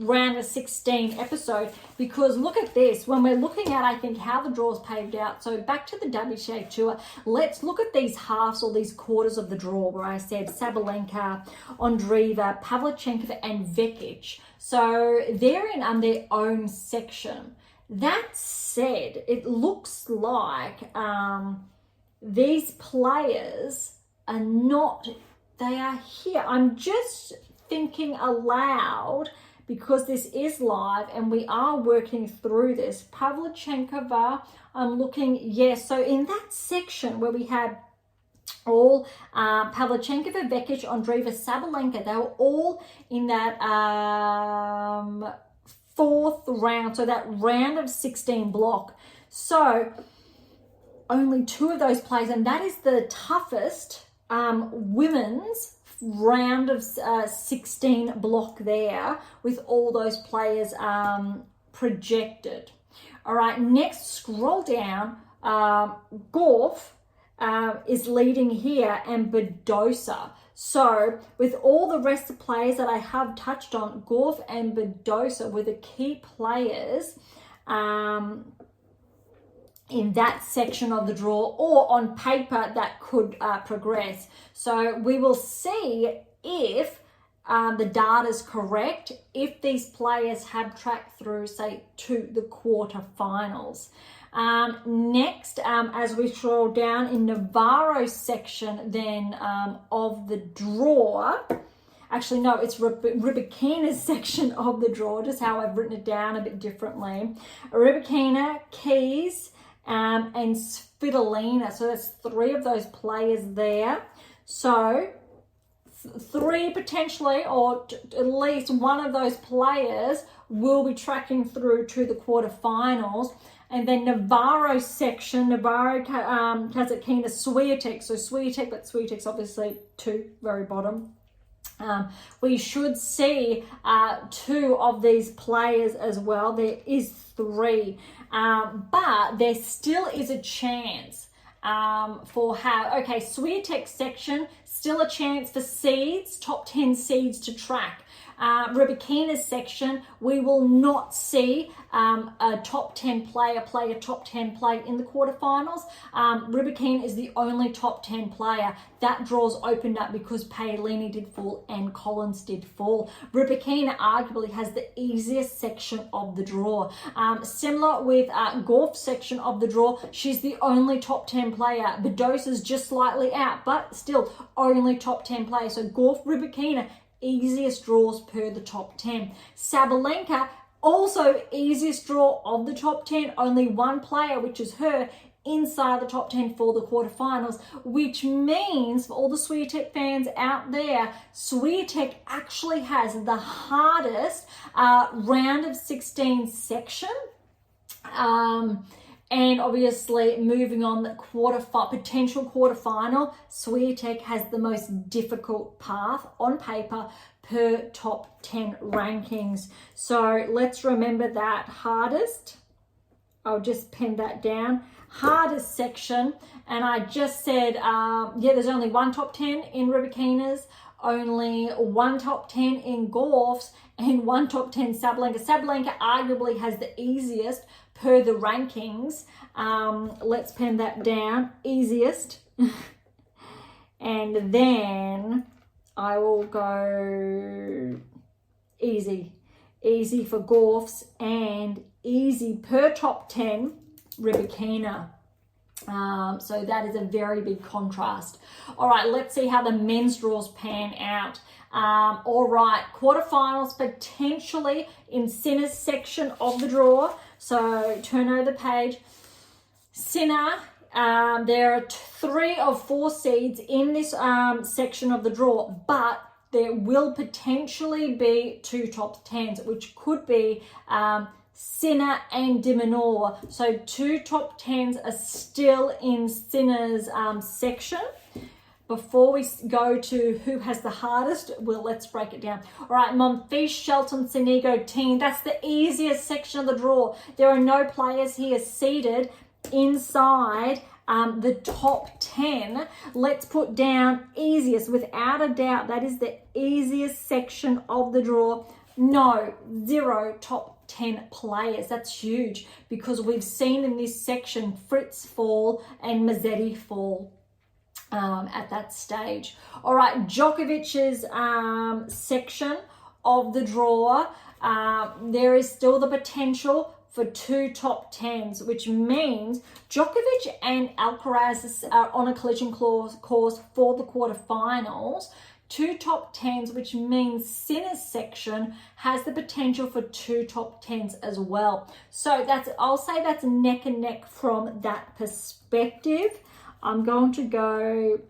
round of 16 episode, because look at this. When we're looking at, I think, how the draw's paved out, so back to the WTA Tour, let's look at these halves or these quarters of the draw where I said Sabalenka, Andreeva, Pavlyuchenkova, and Vekic. So they're in their own section. That said, it looks like these players are not, they are here. I'm just thinking aloud, because this is live and we are working through this. Pavlyuchenkova, I'm looking, yes. So in that section where we had all Pavlyuchenkova, Vekic, Andreeva, Sabalenka, they were all in that fourth round, so that round of 16 block. So only two of those players, and that is the toughest women's round of 16 block there, with all those players projected. All right, next, scroll down. Gorf is leading here, and Badosa. So with all the rest of the players that I have touched on, Gorf and Badosa were the key players in that section of the draw, or on paper that could progress. So we will see if the data's correct if these players have tracked through, say, to the quarterfinals. Next, as we scroll down in Navarro's section then of the draw, actually no, it's Rybakina's section of the draw, just how I've written it down a bit differently. Rybakina, Keys, and Svitolina. So that's 3 of those players there. So 3 potentially, or at least one of those players will be tracking through to the quarterfinals. And then Navarro's section, Navarro, Kazatkina, Swiatek. So Swiatek, but Swiatek's obviously 2, very bottom. We should see 2 of these players as well. There is 3, but there still is a chance for Swiatek's section, still a chance for seeds, top 10 seeds to track. Rybakina's section, we will not see a top 10 player play a top 10 play in the quarterfinals. Rybakina is the only top 10 player. That draw's opened up because Paolini did fall and Collins did fall. Rybakina arguably has the easiest section of the draw. Similar with Gauff's section of the draw, she's the only top 10 player. Badosa's just slightly out, but still only top 10 player. So Gauff, Rybakina, easiest draws per the top 10. Sabalenka, also easiest draw of the top 10, only 1 player, which is her, inside the top 10 for the quarterfinals, which means for all the Swiatek fans out there, Swiatek actually has the hardest round of 16 section. And obviously moving on, the potential quarterfinal, Swiatek has the most difficult path on paper per top 10 rankings. So let's remember that hardest. I'll just pen that down. Hardest section. And I just said, there's only 1 top 10 in Rybakina's, only 1 top 10 in Gauff's, and 1 top 10 Sabalenka. Sabalenka arguably has the easiest per the rankings. Let's pen that down. Easiest. And then I will go easy. Easy for Gauff's and easy per top 10 Rybakina. So that is a very big contrast. All right, let's see how the men's draws pan out. All right, quarterfinals potentially in Sinner's section of the draw. So turn over the page. Sinner, there are 3 of 4 seeds in this section of the draw, but there will potentially be 2 top 10s, which could be Sinner and de Minaur. So 2 top 10s are still in Sinner's section. Before we go to who has the hardest, let's break it down. All right, Monfils, Shelton, Sonego, Teen. That's the easiest section of the draw. There are no players here seated inside the top 10. Let's put down easiest. Without a doubt, that is the easiest section of the draw. No, 0 top 10 players. That's huge because we've seen in this section Fritz fall and Mazzetti fall at that stage. All right, Djokovic's section of the draw, there is still the potential for 2 top 10s, which means Djokovic and Alcaraz are on a collision course for the quarterfinals. 2 top 10s, which means Sinner's section has the potential for 2 top 10s as well. So I'll say that's neck and neck from that perspective. I'm going to go,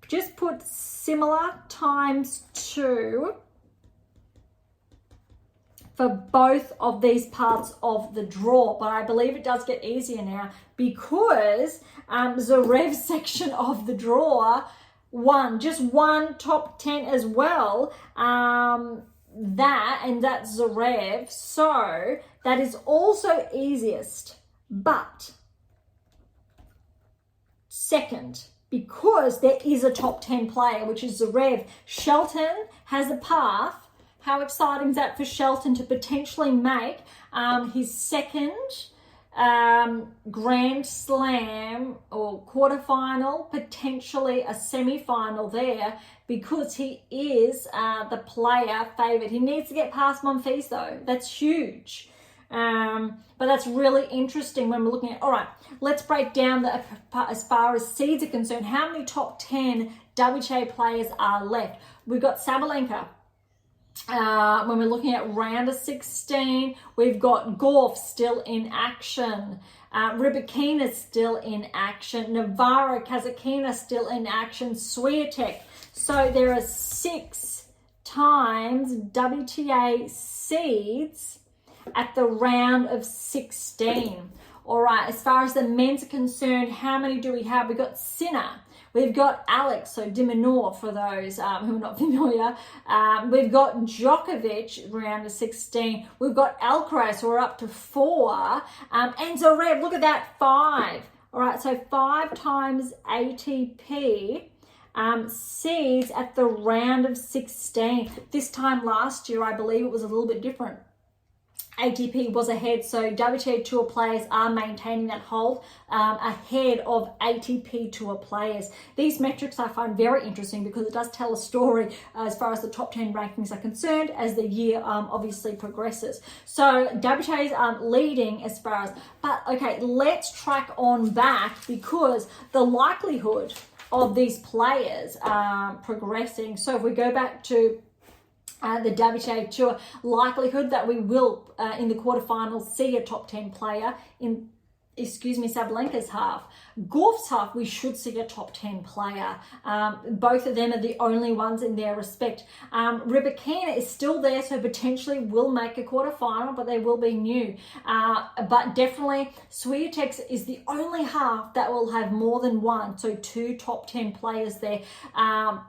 just put similar times 2 for both of these parts of the draw, but I believe it does get easier now because Zverev's section of the draw, just one top 10 as well, that's Zverev, so that is also easiest, but second, because there is a top 10 player, which is Zverev. Shelton has a path. How exciting is that for Shelton to potentially make his second Grand Slam or quarterfinal, potentially a semi-final there, because he is the player favourite. He needs to get past Monfils though. That's huge. But that's really interesting when we're looking at, all right, let's break down as far as seeds are concerned, how many top 10 WTA players are left. We've got Sabalenka. When we're looking at round of 16, we've got Gauff still in action. Rybakina still in action. Navarro, Kasatkina still in action. Swiatek. So there are 6 times WTA seeds at the round of 16. All right, as far as the men's are concerned, how many do we have? We've got Sinner. We've got Alex, so Diminor for those who are not familiar. We've got Djokovic, round of 16. We've got Alcaraz, we're up to 4. And Zverev, look at that, 5. All right, so 5 times ATP seeds at the round of 16. This time last year, I believe it was a little bit different. ATP was ahead, so WTA Tour players are maintaining that hold ahead of ATP Tour players. These metrics I find very interesting because it does tell a story as far as the top 10 rankings are concerned as the year obviously progresses. So WTA is leading as far as, but okay, let's track on back because the likelihood of these players progressing. So if we go back to the WTA Tour, likelihood that we will in the quarterfinals see a top 10 player in, Sabalenka's half. Gauff's half, we should see a top 10 player. Both of them are the only ones in their respect. Rybakina is still there, so potentially will make a quarterfinal, but they will be new. But definitely, Swiatek is the only half that will have more than one, so 2 top 10 players there.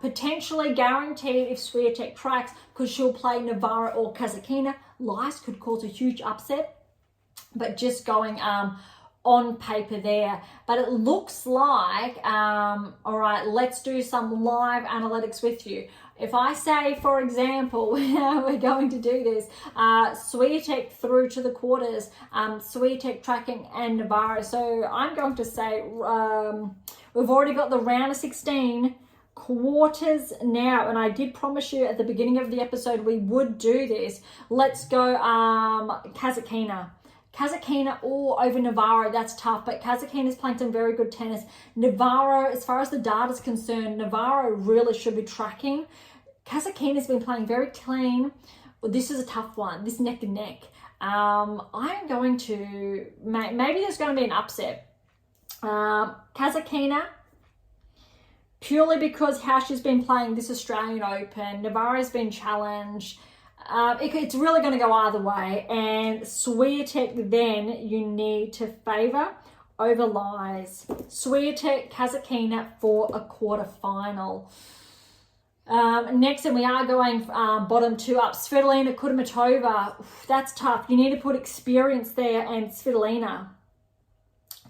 Potentially guaranteed if Swiatek tracks, because she'll play Navarro or Kasatkina. Lice could cause a huge upset, but just going on paper there. But it looks like, all right, let's do some live analytics with you. If I say, for example, we're going to do this, Swiatek through to the quarters, Swiatek tracking and Navarro. So I'm going to say we've already got the round of 16 quarters now, and I did promise you at the beginning of the episode we would do this. Let's go Kasatkina over Navarro. That's tough, but Kasatkina is playing some very good tennis. Navarro, as far as the data is concerned, Navarro really should be tracking. Kasatkina's been playing very clean. Well, this is a tough one, this neck and neck. I'm going to, maybe there's going to be an upset. Kasatkina, purely because how she's been playing this Australian Open. Navarro's been challenged. It's really going to go either way. And Swiatek, then you need to favour over Lies. Swiatek, Kasatkina for a quarterfinal. Next, and we are going bottom 2 up. Svitolina, Kudermetova. That's tough. You need to put experience there, and Svitolina.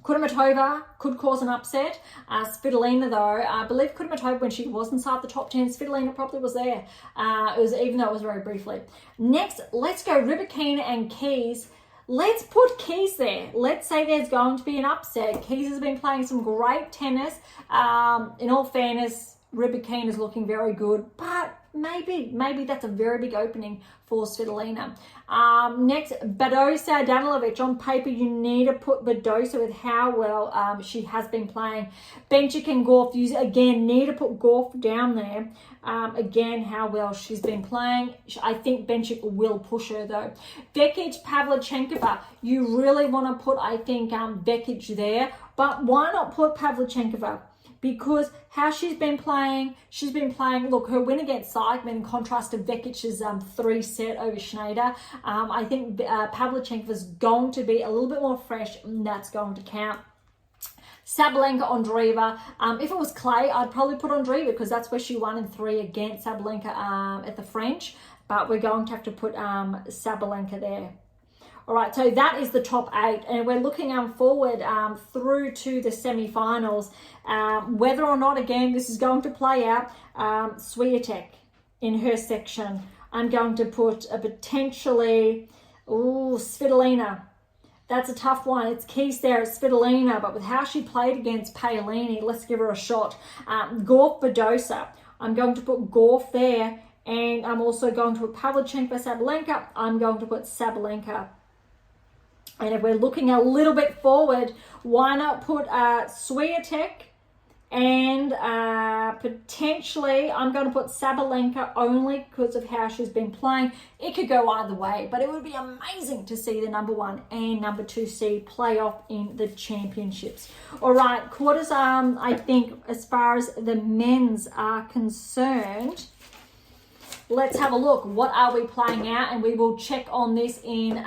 Kudermetova could cause an upset. Svitolina, though, I believe Kudermetova, when she was inside the top 10, Svitolina probably was there. Even though it was very briefly. Next, let's go Rybakina and Keys. Let's put Keys there. Let's say there's going to be an upset. Keys has been playing some great tennis. In all fairness, Rybakina is looking very good, but maybe that's a very big opening for Svitolina. Next, Badosa Danilovic. On paper, you need to put Badosa with how well she has been playing. Bencic and Gauff, you again need to put Gauff down there. Again, how well she's been playing. I think Bencic will push her though. Vekic, Pavlyuchenkova. You really want to put, I think, Vekic there, but why not put Pavlyuchenkova? Because how she's been playing, look, her win against Seidman in contrast to Vekic's 3-set over Schneider. I think Pavlyuchenkova is going to be a little bit more fresh, and that's going to count. Sabalenka, Andreeva. If it was clay, I'd probably put Andreeva because that's where she won in 3 against Sabalenka at the French. But we're going to have to put Sabalenka there. All right, so that is the top 8, and we're looking forward through to the semi-finals. Whether or not, again, this is going to play out, Swiatek in her section. I'm going to put a potentially, Svitolina. That's a tough one. It's Keys there, it's Svitolina, but with how she played against Paolini, let's give her a shot. Gauff Badosa. I'm going to put Gauff there, and I'm also going to put Pavlyuchenkova Sabalenka. I'm going to put Sabalenka. And if we're looking a little bit forward, why not put Swiatek? And potentially, I'm going to put Sabalenka only because of how she's been playing. It could go either way, but it would be amazing to see the number 1 and number 2 seed play off in the championships. All right, quarters, I think, as far as the men's are concerned, let's have a look. What are we playing out? And we will check on this in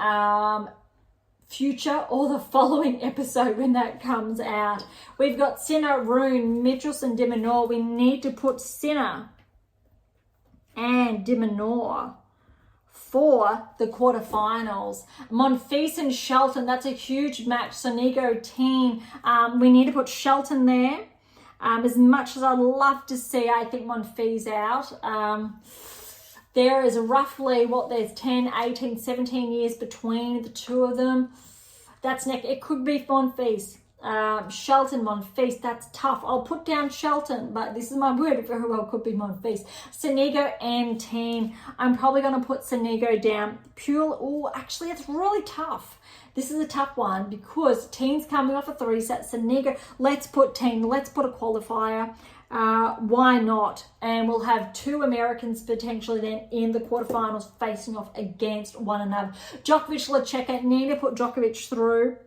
future or the following episode when that comes out. We've got Sinner, Rune, Michelson, de Minaur. We need to put Sinner and de Minaur for the quarterfinals. Monfils and Shelton, that's a huge match. Sonego, Teen. We need to put Shelton there. As much as I'd love to see, I think Monfils out. There is roughly, there's 10, 18, 17 years between the two of them. That's neck. It could be Monfils. Shelton, Monfils, that's tough. I'll put down Shelton, but this is my word. It very well could be Monfils. Sonego and Teen. I'm probably going to put Sonego down. Pure, actually, it's really tough. This is a tough one because Teen's coming off a 3-set. Sonego, let's put Teen. Let's put a qualifier. Why not? And we'll have 2 Americans potentially then in the quarterfinals facing off against one another. Djokovic, Lecheka, need to put Djokovic through.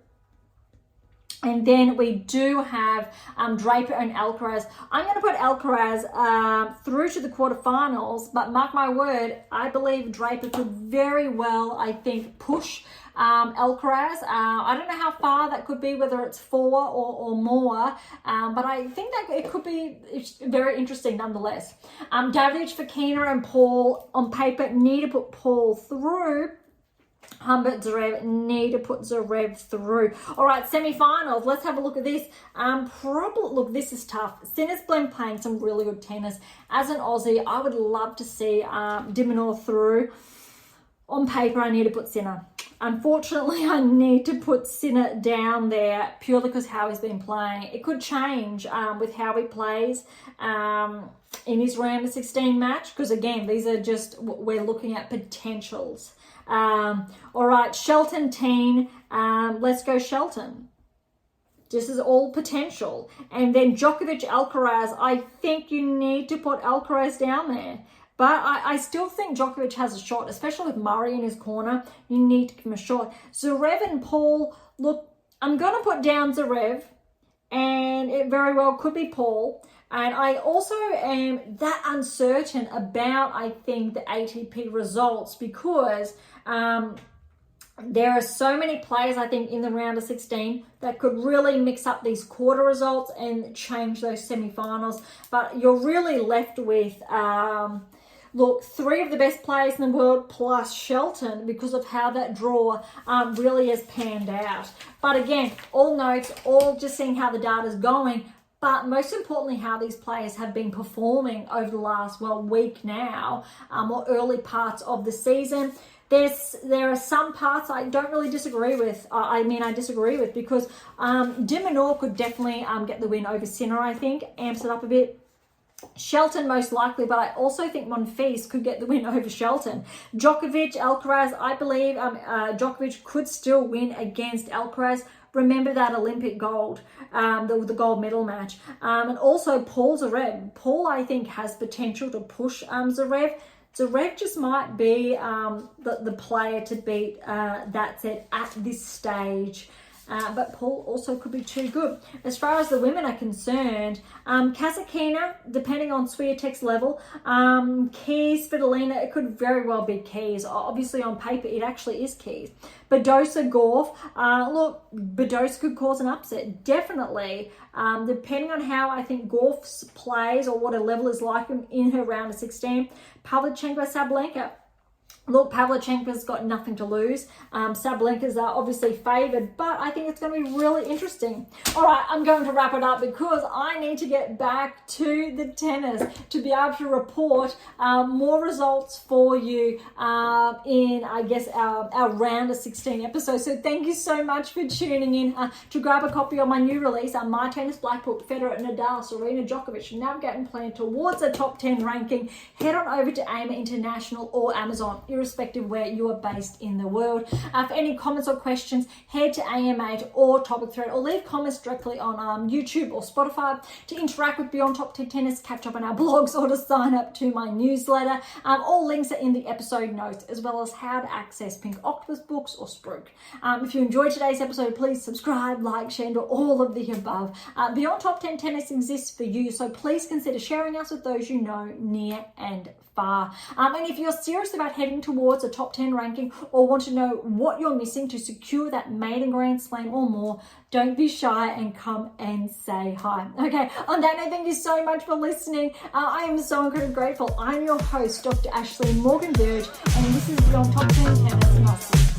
And then we do have Draper and Alcaraz. I'm going to put Alcaraz through to the quarterfinals, but mark my word, I believe Draper could very well, I think, push Alcaraz. I don't know how far that could be, whether it's 4 or more, but I think that it could be very interesting nonetheless. Davidovich, Fokina and Paul, on paper, need to put Paul through. Humbert, Zverev, need to put Zverev through. All right, semi-finals. Let's have a look at this. Look, this is tough. Sinner's been playing some really good tennis. As an Aussie, I would love to see de Minaur through. On paper, I need to put Sinner. Unfortunately, I need to put Sinner down there purely because how he's been playing. It could change with how he plays in his round of 16 match, because again, these are just, we're looking at potentials. All right, Shelton, Teen. Let's go Shelton. This is all potential. And then Djokovic, Alcaraz. I think you need to put Alcaraz down there. But I still think Djokovic has a shot, especially with Murray in his corner. You need to give him a shot. Zverev and Paul, look, I'm going to put down Zverev, and it very well could be Paul. And I also am that uncertain about, I think, the ATP results because there are so many players, I think, in the round of 16 that could really mix up these quarter results and change those semi-finals. But you're really left with, look, 3 of the best players in the world plus Shelton because of how that draw really has panned out. But again, all notes, all just seeing how the data's going. But most importantly, how these players have been performing over the last, week now, or early parts of the season. There are some parts I don't really disagree with. I disagree with because de Minaur could definitely get the win over Sinner, I think. Amps it up a bit. Shelton most likely, but I also think Monfils could get the win over Shelton. Djokovic, Alcaraz, I believe Djokovic could still win against Alcaraz. Remember that Olympic gold, the gold medal match. And also Paul Zverev. Paul, I think, has potential to push Zverev. Zverev just might be the player to beat that set at this stage. But Paul also could be too good. As far as the women are concerned, Kasatkina, depending on Swiatek's level, Keys, Svitolina, it could very well be Keys. Obviously, on paper, it actually is Keys. Badosa, Gauff, look, Badosa could cause an upset, definitely. Depending on how I think Gauff plays or what her level is like in her round of 16. Pavlyuchenkova, Sabalenka. Look, Pavlyuchenko's got nothing to lose. Sabalenka's are obviously favoured, but I think it's going to be really interesting. All right, I'm going to wrap it up because I need to get back to the tennis to be able to report more results for you in, I guess, our round of 16 episodes. So thank you so much for tuning in. To grab a copy of my new release, My Tennis Black Book, Federer, Nadal, Serena, Djokovic, Navigate and Plan towards a top 10 ranking, head on over to AIMA International or Amazon, irrespective where you are based in the world. For any comments or questions, head to AM8 or Topic Thread, or leave comments directly on YouTube or Spotify. To interact with Beyond Top 10 Tennis, catch up on our blogs, or to sign up to my newsletter. All links are in the episode notes, as well as how to access Pink Octopus books or Spruik. If you enjoyed today's episode, please subscribe, like, share, and all of the above. Beyond Top 10 Tennis exists for you, so please consider sharing us with those you know near and far. And if you're serious about heading towards a top 10 ranking, or want to know what you're missing to secure that maiden Grand Slam or more, don't be shy and come and say hi. Okay, on that note, thank you so much for listening. I am so incredibly grateful. I'm your host, Dr. Ashley Morgan Berge, and this is Beyond Top 10 Tennis.